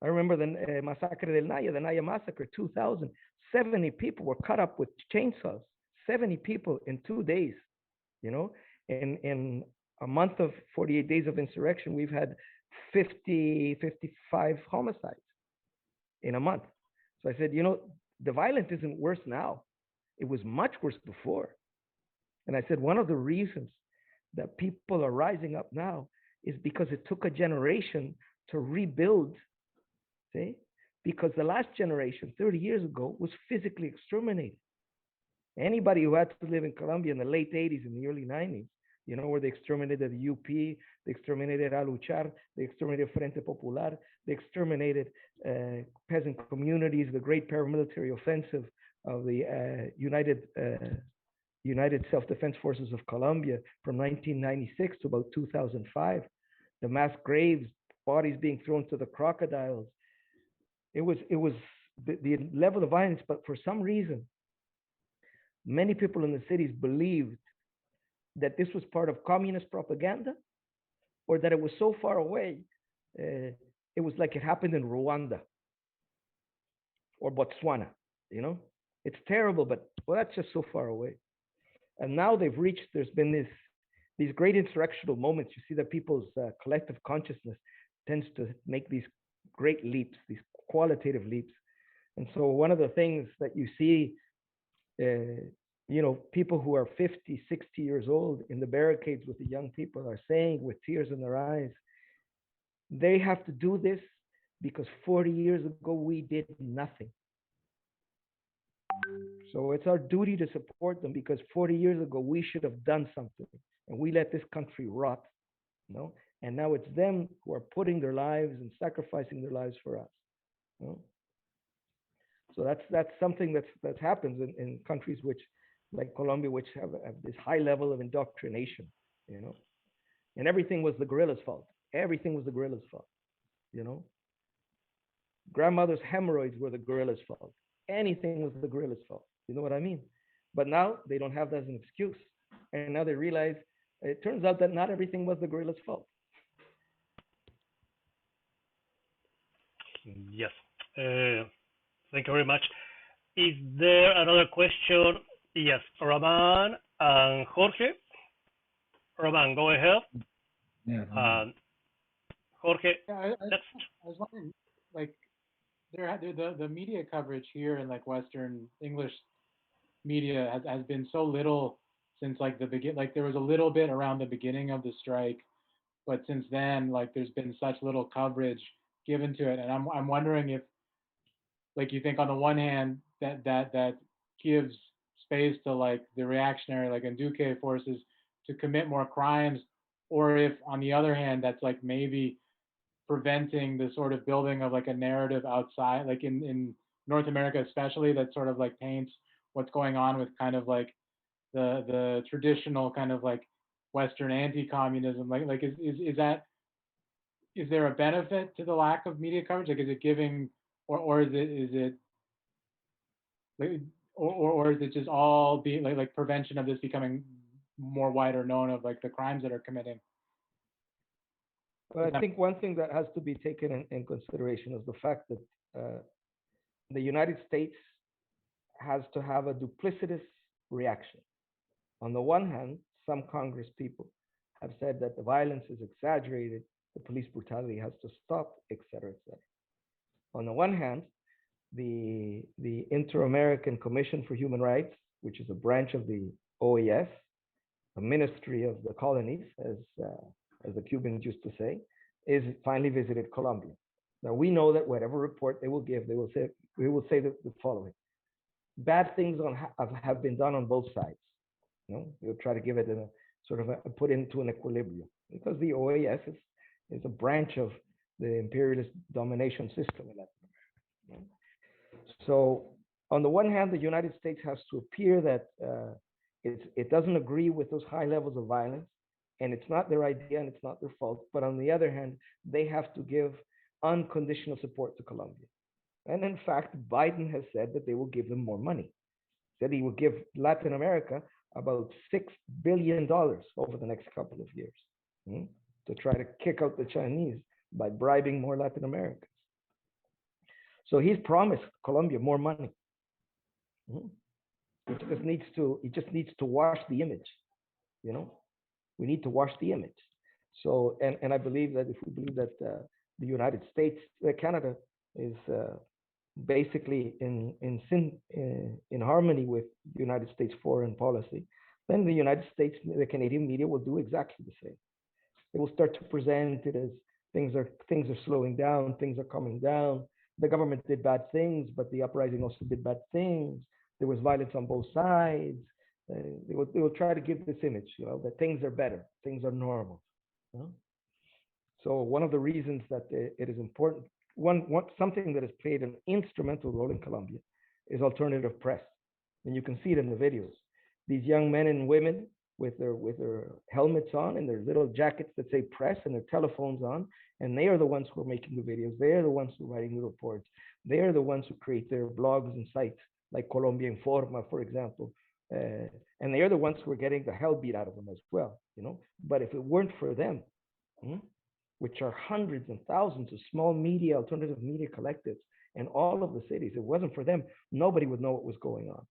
Speaker 5: I remember the Massacre del Naya, the Naya Massacre, 2000. 70 people were cut up with chainsaws. 70 people in 2 days. You know, in a month of 48 days of insurrection, we've had 55 homicides in a month. So I said, you know, the violence isn't worse now. It was much worse before. And I said, one of the reasons that people are rising up now is because it took a generation to rebuild, see? Because the last generation, 30 years ago, was physically exterminated. Anybody who had to live in Colombia in the late 80s and the early 90s, you know, where they exterminated the UP, they exterminated Aluchar, they exterminated Frente Popular, they exterminated peasant communities, the great paramilitary offensive of the United Self-Defense Forces of Colombia from 1996 to about 2005, the mass graves, bodies being thrown to the crocodiles. It was the level of violence, but for some reason, many people in the cities believed that this was part of communist propaganda, or that it was so far away, it was like it happened in Rwanda or Botswana, you know? It's terrible, but well, that's just so far away. And now they've reached, there's been these great insurrectional moments. You see that people's collective consciousness tends to make these great leaps, these qualitative leaps. And so one of the things that you see, you know, people who are 50, 60 years old in the barricades with the young people are saying with tears in their eyes, they have to do this because 40 years ago we did nothing. So it's our duty to support them because 40 years ago we should have done something and we let this country rot, you know? And now it's them who are putting their lives and sacrificing their lives for us. You know? So that's something that happens in countries which, like Colombia, which have this high level of indoctrination, you know. And everything was the guerrillas' fault. Everything was the guerrillas' fault, you know. Grandmother's hemorrhoids were the guerrillas' fault. Anything was the guerrillas' fault. You know what I mean? But now they don't have that as an excuse. And now they realize it turns out that not everything was the guerrillas' fault.
Speaker 1: Yes. Thank you very much. Is there another question? Yes, Roman and Jorge. Roman, go ahead.
Speaker 7: Yeah.
Speaker 1: Jorge,
Speaker 9: Yeah,
Speaker 1: next.
Speaker 9: I was wondering, like, the media coverage here in like Western English media has been so little since like the begin. Like there was a little bit around the beginning of the strike, but since then, like there's been such little coverage given to it, and I'm wondering if, like, you think on the one hand that gives space to like the reactionary, like in Duque forces to commit more crimes, or if on the other hand that's like maybe preventing the sort of building of like a narrative outside, like in North America especially, that sort of like paints what's going on with kind of like the traditional kind of like Western anti-communism. Like is that, is there a benefit to the lack of media coverage? Like is it giving, or is it like, or is it just all being like prevention of this becoming more wider known of like the crimes that are committing?
Speaker 5: But I think one thing that has to be taken in consideration is the fact that the United States has to have a duplicitous reaction. On the one hand, some Congress people have said that the violence is exaggerated, the police brutality has to stop, et cetera, et cetera. On the one hand, the Inter-American Commission for Human Rights, which is a branch of the OAS, a ministry of the colonies, as the Cubans used to say, is finally visited Colombia. Now we know that whatever report they will give, they will say the following: bad things have been done on both sides. They'll try to give it in a sort of put into an equilibrium, because the OAS is a branch of the imperialist domination system in Latin America. So on the one hand, the United States has to appear that it doesn't agree with those high levels of violence, and it's not their idea and it's not their fault. But on the other hand, they have to give unconditional support to Colombia. And in fact, Biden has said that they will give them more money. Said he will give Latin America about $6 billion over the next couple of years to try to kick out the Chinese by bribing more Latin Americans. So he's promised Colombia more money. It just needs to wash the image. We need to wash the image. So, and I believe that if we believe that the United States, Canada is basically in harmony with the United States foreign policy, then the United States, the Canadian media will do exactly the same. They will start to present it as things are slowing down, things are coming down. The government did bad things, but the uprising also did bad things. There was violence on both sides. They will try to give this image, that things are better, things are normal. So one of the reasons that it is important, something that has played an instrumental role in Colombia is alternative press, and you can see it in the videos. These young men and women with their helmets on and their little jackets that say press and their telephones on, and they are the ones who are making the videos. They are the ones who are writing the reports. They are the ones who create their blogs and sites like Colombia Informa, for example. And they are the ones who are getting the hell beat out of them as well. But if it weren't for them, which are hundreds and thousands of small media, alternative media collectives in all of the cities, if it wasn't for them, nobody would know what was going on.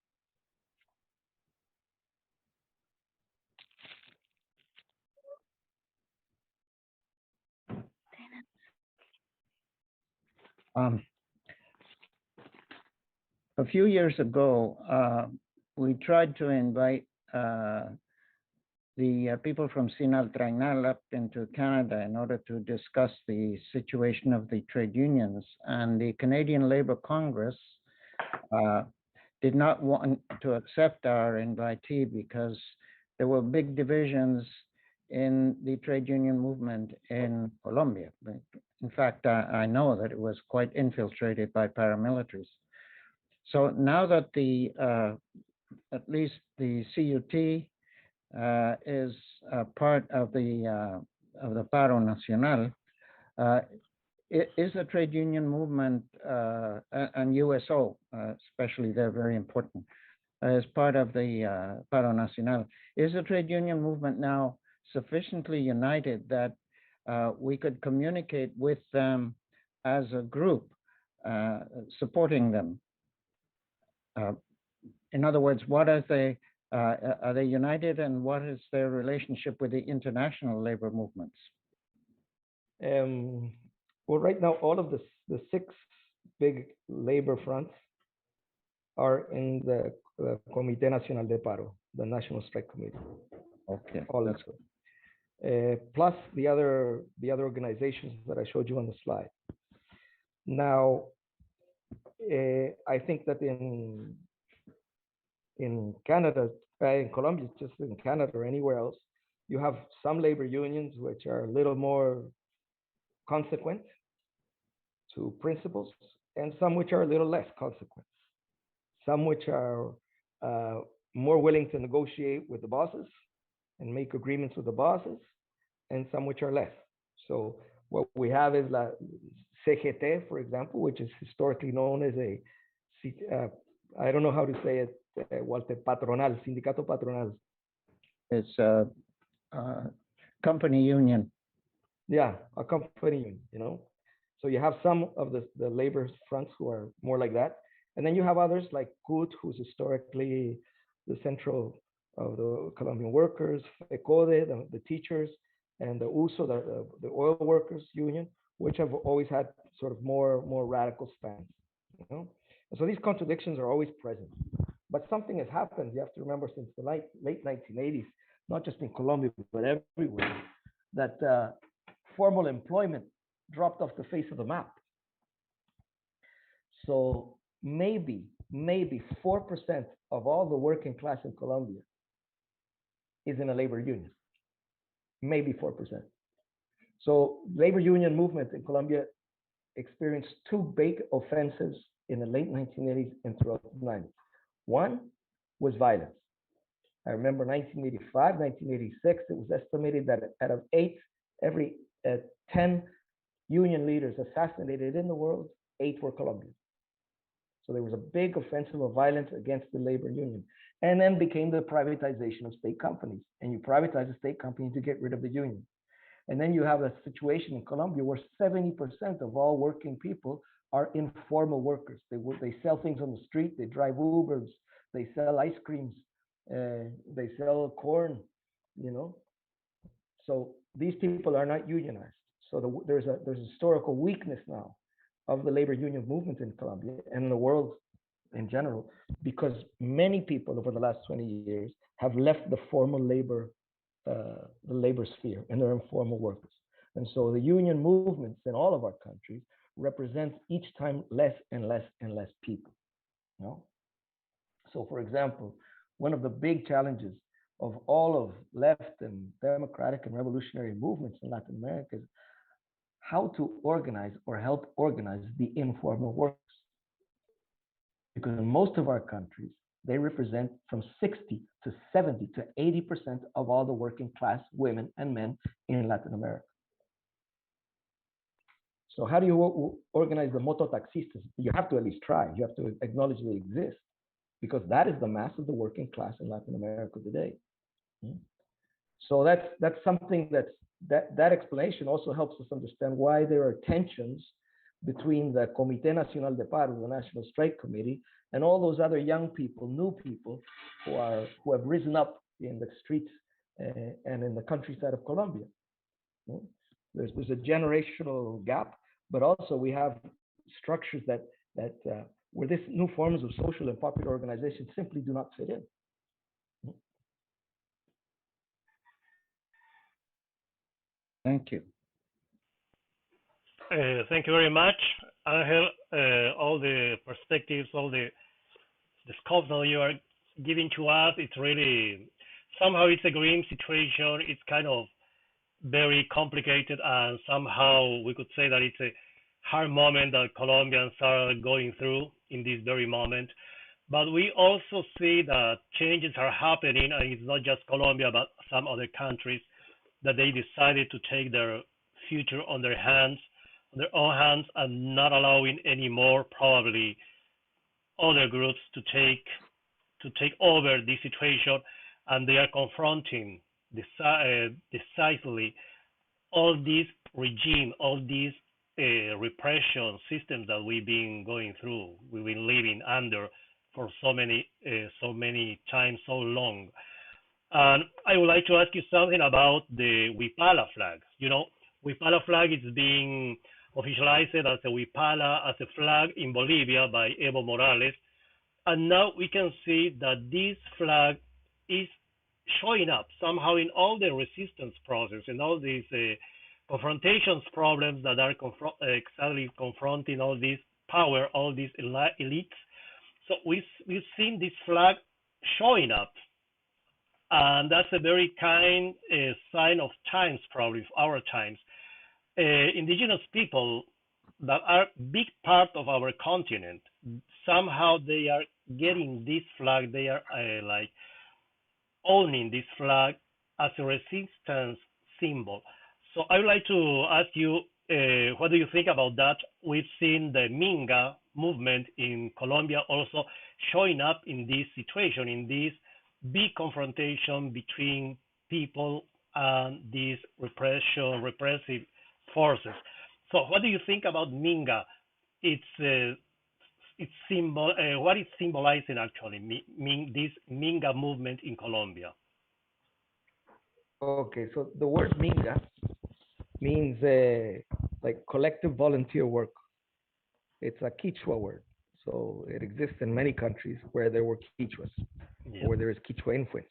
Speaker 7: A few years ago, we tried to invite the people from Sinal up into Canada in order to discuss the situation of the trade unions. And the Canadian Labour Congress did not want to accept our invitee because there were big divisions in the trade union movement in Colombia. In fact, I know that it was quite infiltrated by paramilitaries. So now that at least the CUT is part of the Paro Nacional, is the trade union movement and USO, especially, they're very important, as part of the Paro Nacional. Is the trade union movement now sufficiently united that we could communicate with them as a group, supporting them? In other words, what are they united, and what is their relationship with the international labor movements?
Speaker 5: Well, right now, all of the 6 big labor fronts are in the Comité Nacional de Paro, the National Strike Committee.
Speaker 7: Okay,
Speaker 5: all
Speaker 7: that's
Speaker 5: good. Plus the other organizations that I showed you on the slide. Now, I think that in Canada, in Colombia, just in Canada or anywhere else, you have some labor unions which are a little more consequent to principles, and some which are a little less consequent. Some which are more willing to negotiate with the bosses and make agreements with the bosses, and some which are less. So what we have is la CGT, for example, which is historically known as I don't know how to say it, Walter, patronal, sindicato patronal.
Speaker 7: It's a company union.
Speaker 5: Yeah, a company union, you know. So you have some of the labor fronts who are more like that. And then you have others like CUT, who's historically the central of the Colombian workers, FECODE, the teachers, and the USO, the oil workers union, which have always had sort of more radical stance, you know. And so these contradictions are always present. But something has happened, you have to remember, since the late 1980s, not just in Colombia, but everywhere, that formal employment dropped off the face of the map. So maybe 4% of all the working class in Colombia is in a labor union. Maybe 4%. So labor union movement in Colombia experienced two big offensives in the late 1980s and throughout the 90s. One was violence. I remember 1985, 1986, it was estimated that out of every 10 union leaders assassinated in the world, 8 were Colombians. So there was a big offensive of violence against the labor union, and then became the privatization of state companies. And you privatize a state company to get rid of the union. And then you have a situation in Colombia where 70% of all working people are informal workers. They sell things on the street, they drive Ubers, they sell ice creams, they sell corn, you know. So these people are not unionized. So there's a historical weakness now of the labor union movement in Colombia and in the world in general, because many people over the last 20 years have left the formal labor, the labor sphere, and they're informal workers. And so the union movements in all of our countries represent each time less and less and less people. You know? So, for example, one of the big challenges of all of left and democratic and revolutionary movements in Latin America is how to organize or help organize the informal workers. Because in most of our countries, they represent from 60 to 70 to 80% of all the working class women and men in Latin America. So how do you organize the mototaxistas? You have to at least try. You have to acknowledge they exist, because that is the mass of the working class in Latin America today. So that's something that explanation also helps us understand why there are tensions between the Comité Nacional de Paro, the National Strike Committee, and all those other young people, new people who have risen up in the streets and in the countryside of Colombia. There's a generational gap, but also we have structures that where these new forms of social and popular organization simply do not fit in.
Speaker 7: Thank you.
Speaker 1: Thank you very much, Angel. All the perspectives, all the scopes that you are giving to us, it's really, somehow it's a grim situation. It's kind of very complicated, and somehow we could say that it's a hard moment that Colombians are going through in this very moment. But we also see that changes are happening, and it's not just Colombia, but some other countries that they decided to take their future on their hands, on their own hands, and not allowing any more probably other groups to take over this situation, and they are confronting decisively all this regime, all these repression systems that we've been going through, we've been living under for so many times, so long. And I would like to ask you something about the Huipala flag. You know, Huipala flag is being officialized as a Huipala, as a flag in Bolivia by Evo Morales. And now we can see that this flag is showing up somehow in all the resistance process and all these confrontations problems that are exactly confronting all this power, all these elites. So we've seen this flag showing up, and that's a very kind sign of times, probably of our times. Indigenous people that are big part of our continent, somehow they are getting this flag, they are like owning this flag as a resistance symbol. So I would like to ask you, what do you think about that? We've seen the Minga movement in Colombia also showing up in this situation, in this big confrontation between people and this repressive forces. So, what do you think about Minga? Its symbol, what it's symbolizing actually, this Minga movement in Colombia.
Speaker 5: Okay, so the word Minga means like collective volunteer work. It's a Quichua word. So it exists in many countries where there were Quichuas,
Speaker 1: Yeah.
Speaker 5: or where there is Quichua influence.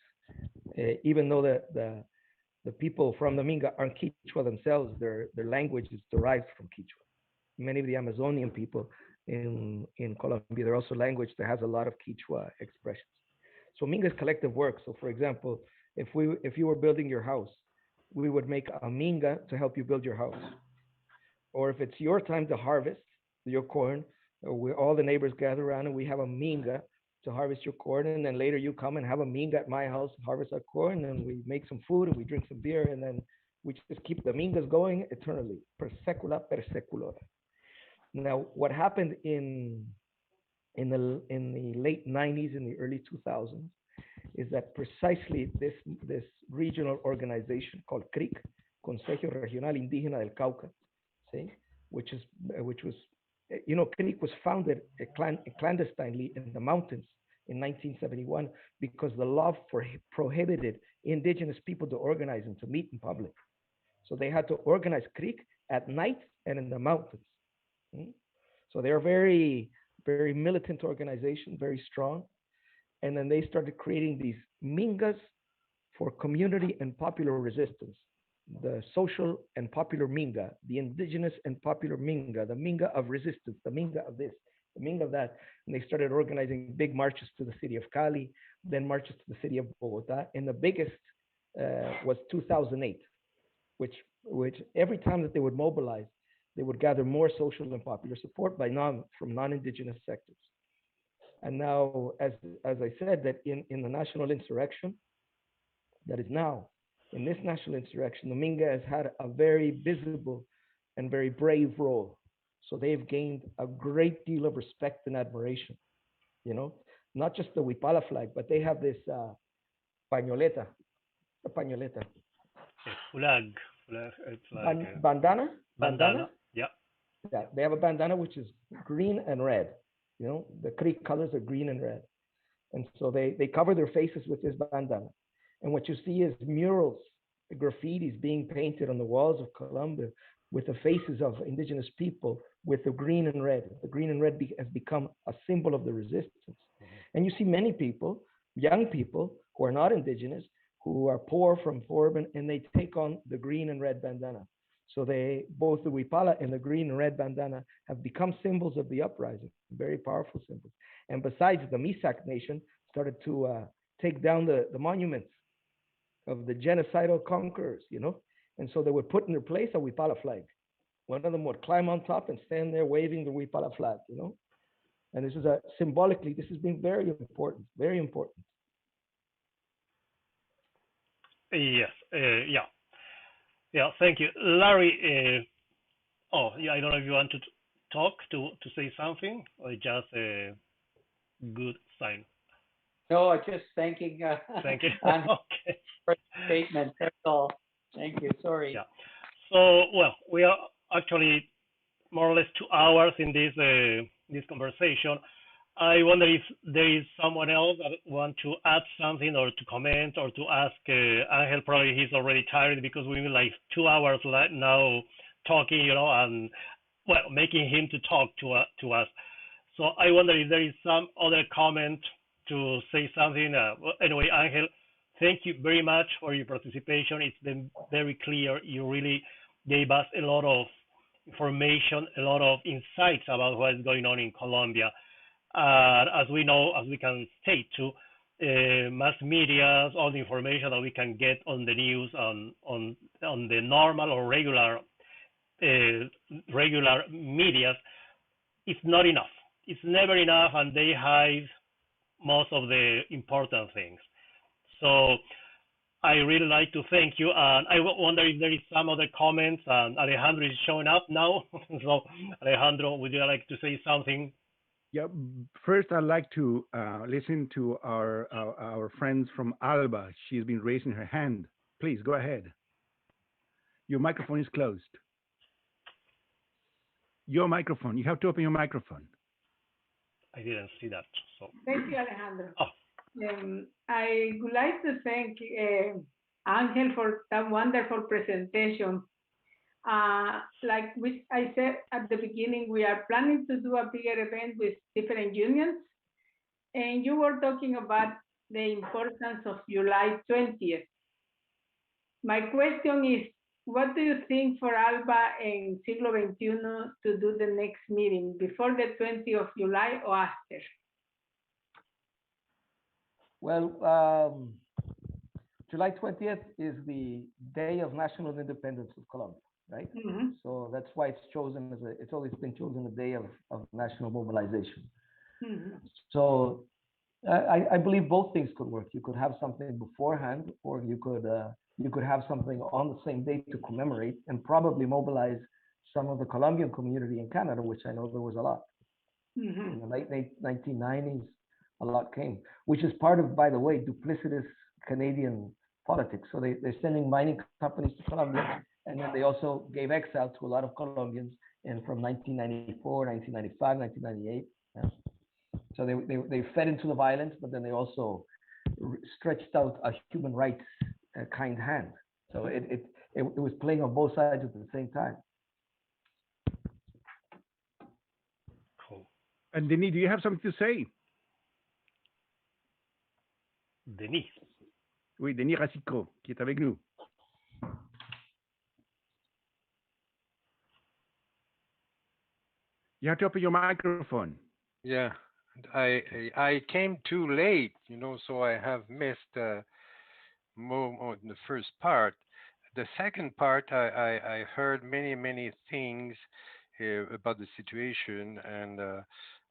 Speaker 5: Even though the people from the Minga aren't Quichua themselves, their language is derived from Quichua. Many of the Amazonian people in Colombia, they're also language that has a lot of Quichua expressions. So Minga is collective work. So for example, if you were building your house, we would make a Minga to help you build your house. Or if it's your time to harvest your corn, all the neighbors gather around and we have a Minga to harvest your corn, and then later you come and have a Minga at my house, harvest our corn, and we make some food and we drink some beer, and then we just keep the Mingas going eternally, per secula per seculora. Now, what happened in the late 90s, in the early 2000s, is that precisely this regional organization called CRIC, Consejo Regional Indígena del Cauca, see, which was, you know, CRIC was founded clandestinely in the mountains in 1971 because the law prohibited indigenous people to organize and to meet in public. So they had to organize CRIC at night and in the mountains. So they're very, very militant organization, very strong. And then they started creating these Mingas for community and popular resistance. The social and popular Minga, the indigenous and popular Minga, the Minga of resistance, the Minga of this, the Minga of that. And they started organizing big marches to the city of Cali, then marches to the city of Bogota. And the biggest was 2008, which every time that they would mobilize, they would gather more social and popular support from non-indigenous sectors. And now, as I said, that in the national insurrection, that is now, in this national insurrection, the Minga has had a very visible and very brave role. So they've gained a great deal of respect and admiration, you know, not just the Huipala flag, but they have this pañoleta, the pañoleta.
Speaker 1: Flag. It's like
Speaker 5: bandana?
Speaker 1: Yeah.
Speaker 5: Yeah, they have a bandana which is green and red. You know, the Creek colors are green and red. And so they cover their faces with this bandana. And what you see is murals, graffitis being painted on the walls of Colombia with the faces of indigenous people with the green and red. The green and red has become a symbol of the resistance. And you see many people, young people who are not indigenous, who are poor from poor, and they take on the green and red bandana. So both the Huipala and the green and red bandana have become symbols of the uprising, very powerful symbols. And besides, the Misak Nation started to take down the monuments of the genocidal conquerors, you know? And so they would put in their place a Huipala flag. One of them would climb on top and stand there waving the Huipala flag, you know? And this is symbolically, this has been very important, very important.
Speaker 1: Yes. Yeah. Thank you, Larry. I don't know if you want to talk to say something or just a good sign.
Speaker 6: No, I'm just thanking.
Speaker 1: Thank you.
Speaker 6: Okay. For the statement. That's all. Thank you. Sorry.
Speaker 1: Yeah. So, well, we are actually more or less 2 hours in this conversation. I wonder if there is someone else that want to add something or to comment or to ask Angel. Probably he's already tired because we've been like 2 hours now talking, you know, and well, making him to talk to us. So I wonder if there is some other comment to say something. Anyway, Angel, thank you very much for your participation. It's been very clear. You really gave us a lot of information, a lot of insights about what is going on in Colombia. As we know, as we can state too, mass media, all the information that we can get on the news, on the normal or regular media, it's not enough. It's never enough, and they hide most of the important things. So I really like to thank you, and I wonder if there is some other comments. And Alejandro is showing up now. So Alejandro, would you like to say something?
Speaker 4: Yeah, first I'd like to listen to our friends from Alba. She's been raising her hand. Please go ahead. Your microphone is closed. Your microphone. You have to open your microphone.
Speaker 1: I didn't see that. So
Speaker 3: Thank you, Alejandro.
Speaker 1: oh,
Speaker 3: I would like to thank Angel for that wonderful presentation. Like I said at the beginning, we are planning to do a bigger event with different unions. And you were talking about the importance of July 20th. My question is, what do you think for ALBA and Siglo XXI to do the next meeting, before the 20th of July or after?
Speaker 5: Well, July 20th is the day of national independence of Colombia, right?
Speaker 3: Mm-hmm.
Speaker 5: So that's why it's chosen as it's always been chosen a day of national mobilization.
Speaker 3: Mm-hmm.
Speaker 5: So I believe both things could work. You could have something beforehand, or you could have something on the same day to commemorate and probably mobilize some of the Colombian community in Canada, which I know there was a lot.
Speaker 3: Mm-hmm.
Speaker 5: In the late 1990s, a lot came, which is part of, by the way, duplicitous Canadian politics. So they're sending mining companies to Colombia, and then they also gave exile to a lot of Colombians and from 1994, 1995, 1998. Yeah. So they fed into the violence, but then they also stretched out a human rights kind hand. So it was playing on both sides at the same time.
Speaker 1: cool.
Speaker 4: And Denis, do you have something to say?
Speaker 1: Denis.
Speaker 4: Oui, Denis Racicot, qui est avec nous. You have to open your microphone.
Speaker 10: Yeah, I came too late, you know, so I have missed more the first part. The second part, I heard many things about the situation, and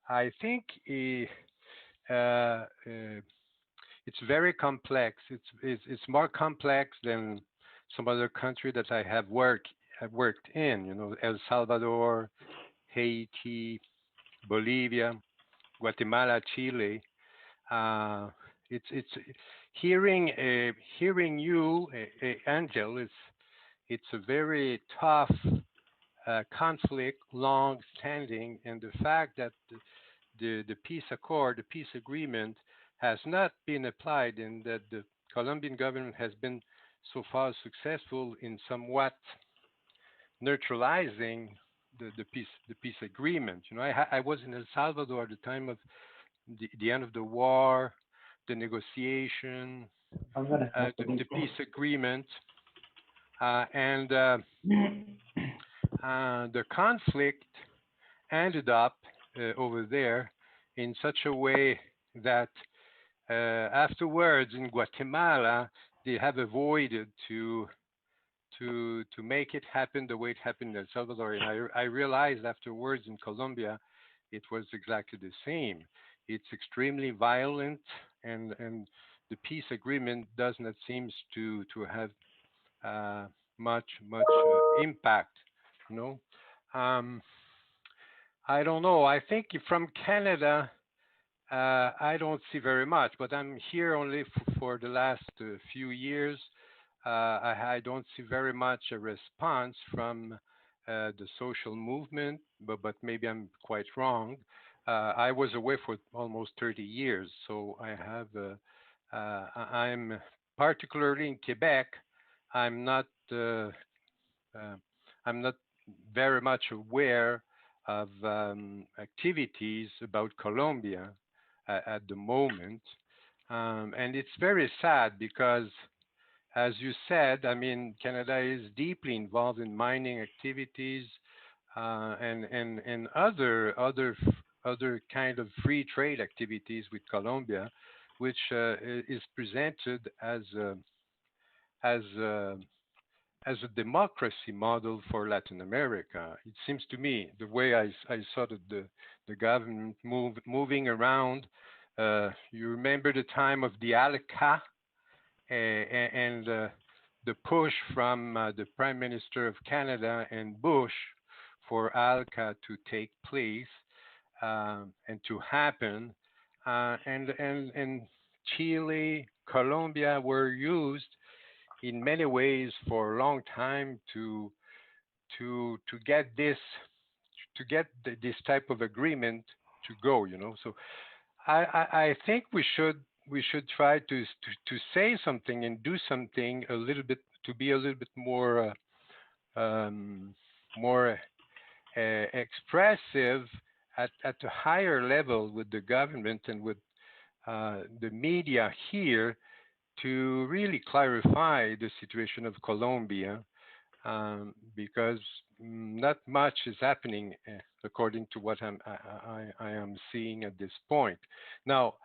Speaker 10: I think it's very complex. It's more complex than some other country that I have worked in. You know, El Salvador, Haiti, Bolivia, Guatemala, Chile. It's hearing you, Angel. It's a very tough conflict, long-standing, and the fact that the peace accord, the peace agreement, has not been applied, and that the Colombian government has been so far successful in somewhat neutralizing the peace agreement. You know, I was in El Salvador at the time of the end of the war, the negotiation, the peace agreement, and the conflict ended up over there in such a way that afterwards in Guatemala they have avoided to make it happen the way it happened in El Salvador. And I realized afterwards in Colombia it was exactly the same. It's extremely violent, and the peace agreement does not seem to have much impact. You know, I don't know. I think from Canada, I don't see very much, but I'm here only for the last few years. I don't see very much a response from the social movement, but maybe I'm quite wrong. I was away for almost 30 years, so I'm particularly in Quebec. I'm not I'm not very much aware of activities about Colombia at the moment, and it's very sad because, as you said, I mean, Canada is deeply involved in mining activities and other kind of free trade activities with Colombia, which is presented as a democracy model for Latin America. It seems to me, the way I saw the government moving around. You remember the time of the ALCA and the push from the Prime Minister of Canada and Bush for ALCA to take place and to happen. And Chile, Colombia were used in many ways for a long time to get this to get this type of agreement to go. So I think we should try to say something and do something a little bit, to be a little bit more more expressive at a higher level with the government and with the media here, to really clarify the situation of Colombia, because not much is happening according to what I am seeing at this point. Now,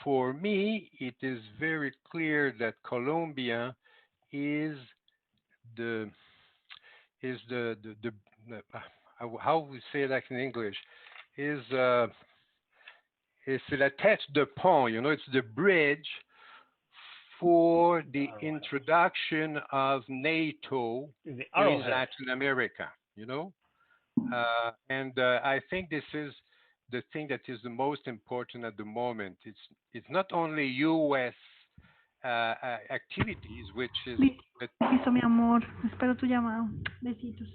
Speaker 10: for me, it is very clear that Colombia is the how we say that in English, is c'est la tête de pont, it's the bridge for the introduction of NATO in Latin America, and I think this is the thing that is the most important at the moment. It's not only U.S. Activities, which is...
Speaker 11: Listo, mi amor. Espero tu llamado. Besitos.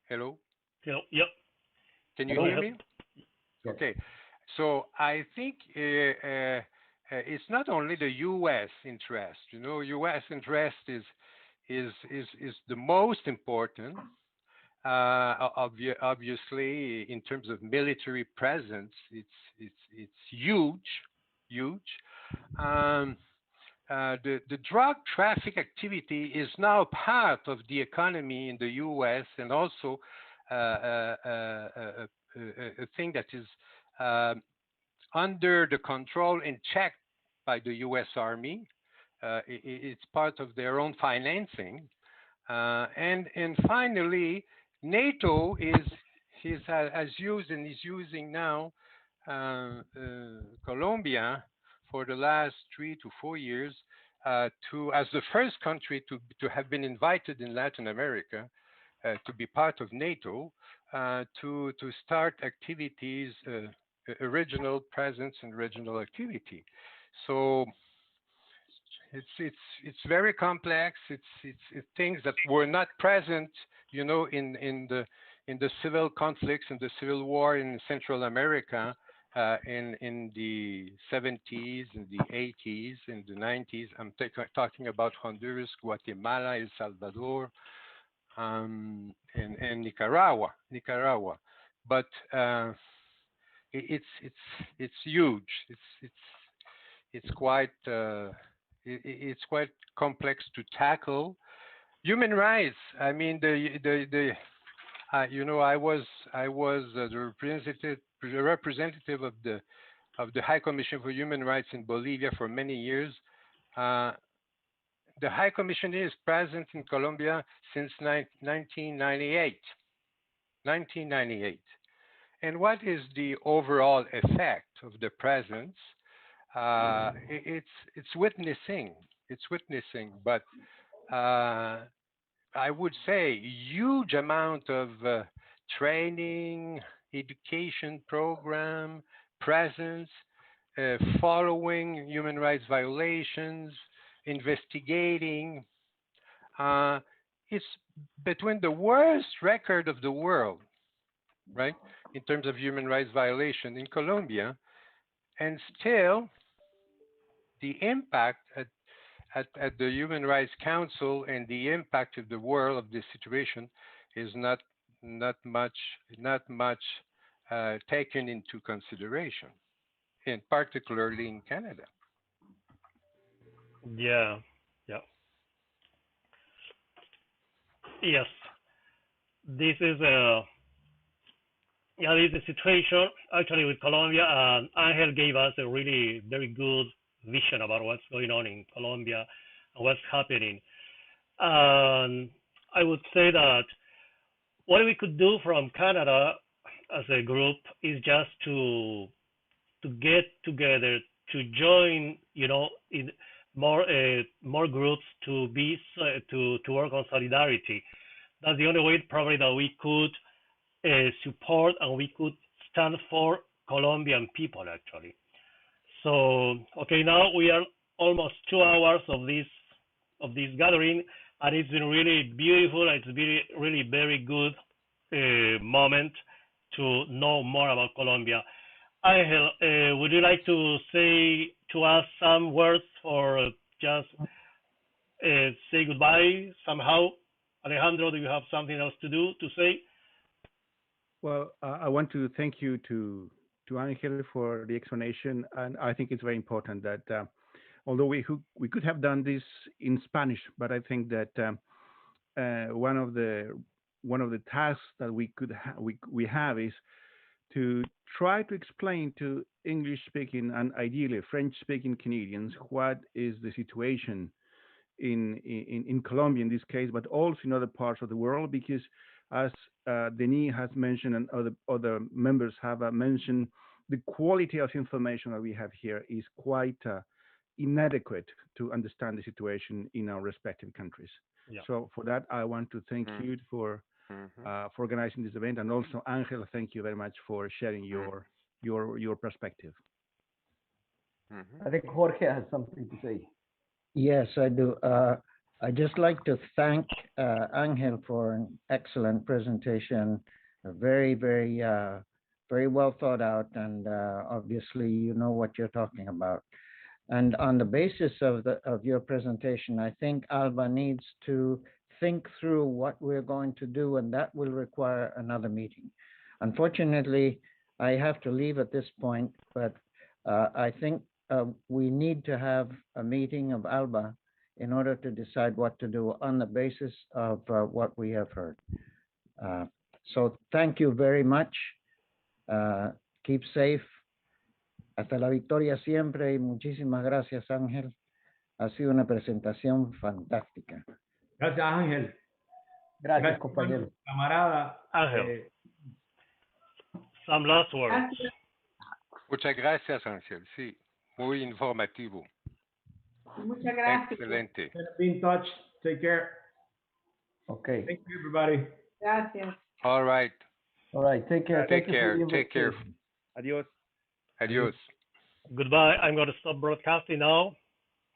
Speaker 10: Hello?
Speaker 1: Hello. Yep.
Speaker 10: Can you hear me? Okay. So I think it's not only the U.S. interest. U.S. interest is the most important. Obviously, in terms of military presence, it's huge. The drug traffic activity is now part of the economy in the U.S. and also a thing that is under the control and checked by the U.S. Army. It's part of their own financing. And finally, NATO has used and is using now Colombia for the last 3 to 4 years as the first country to have been invited in Latin America to be part of NATO, to start activities, regional presence and regional activity. So it's very complex. It's things that were not present, in the civil conflicts and the civil war in Central America in the 70s, in the 80s, in the 90s. I'm talking about Honduras, Guatemala, El Salvador, and Nicaragua. But it's huge. It's quite complex to tackle. Human rights. I mean, I was the representative of the High Commission for Human Rights in Bolivia for many years. The High Commission is present in Colombia since 1998. 1998. And what is the overall effect of the presence? It's witnessing. But I would say huge amount of training, education program, presence, following human rights violations, investigating. It's between the worst record of the world, right, in terms of human rights violation in Colombia, and still the impact at the Human Rights Council and the impact of the world of this situation is not much taken into consideration, and particularly in Canada.
Speaker 1: Yeah. Yes. This is the situation actually with Colombia. Ángel gave us a really very good vision about what's going on in Colombia and what's happening. I would say that what we could do from Canada as a group is just to get together, to join, in more groups to work on solidarity. That's the only way probably that we could support and we could stand for Colombian people actually. So okay, now we are almost 2 hours of this gathering, and it's been really beautiful. It's been really very good moment to know more about Colombia. Angel, would you like to say to us some words or just say goodbye somehow? Alejandro, do you have something else to say?
Speaker 4: Well, I want to thank you to Angel for the explanation, and I think it's very important that although we could have done this in Spanish, but I think that one of the tasks that we have is to try to explain to English speaking and ideally French speaking Canadians what is the situation in Colombia in this case, but also in other parts of the world, because as Denis has mentioned and other members have mentioned, the quality of information that we have here is quite inadequate to understand the situation in our respective countries.
Speaker 1: Yeah.
Speaker 4: So for that, I want to thank you for organizing this event, and also Angel, thank you very much for sharing your perspective.
Speaker 5: I think Jorge has something to say.
Speaker 7: Yes, I do. I'd just like to thank Angel for an excellent presentation, very, very, very well thought out, and obviously you know what you're talking about. And on the basis of your presentation, I think Alba needs to think through what we're going to do, and that will require another meeting. Unfortunately, I have to leave at this point, but I think we need to have a meeting of Alba in order to decide what to do on the basis of what we have heard. So thank you very much. Keep safe. Hasta la victoria siempre y muchísimas gracias, Ángel. Ha sido una presentación fantástica.
Speaker 2: Gracias, Ángel.
Speaker 5: Gracias, compañero.
Speaker 2: Camarada.
Speaker 1: Ángel. Some last words.
Speaker 10: Muchas gracias, Ángel. Sí, muy informativo.
Speaker 3: Muchas gracias.
Speaker 10: Excelente.
Speaker 2: Be in touch. Take care.
Speaker 5: Okay.
Speaker 2: Thank you, everybody.
Speaker 3: Gracias.
Speaker 10: All right.
Speaker 5: All right. Take care.
Speaker 10: Take care. Take care.
Speaker 4: Adios.
Speaker 10: Adios.
Speaker 1: Goodbye. I'm going to stop broadcasting now.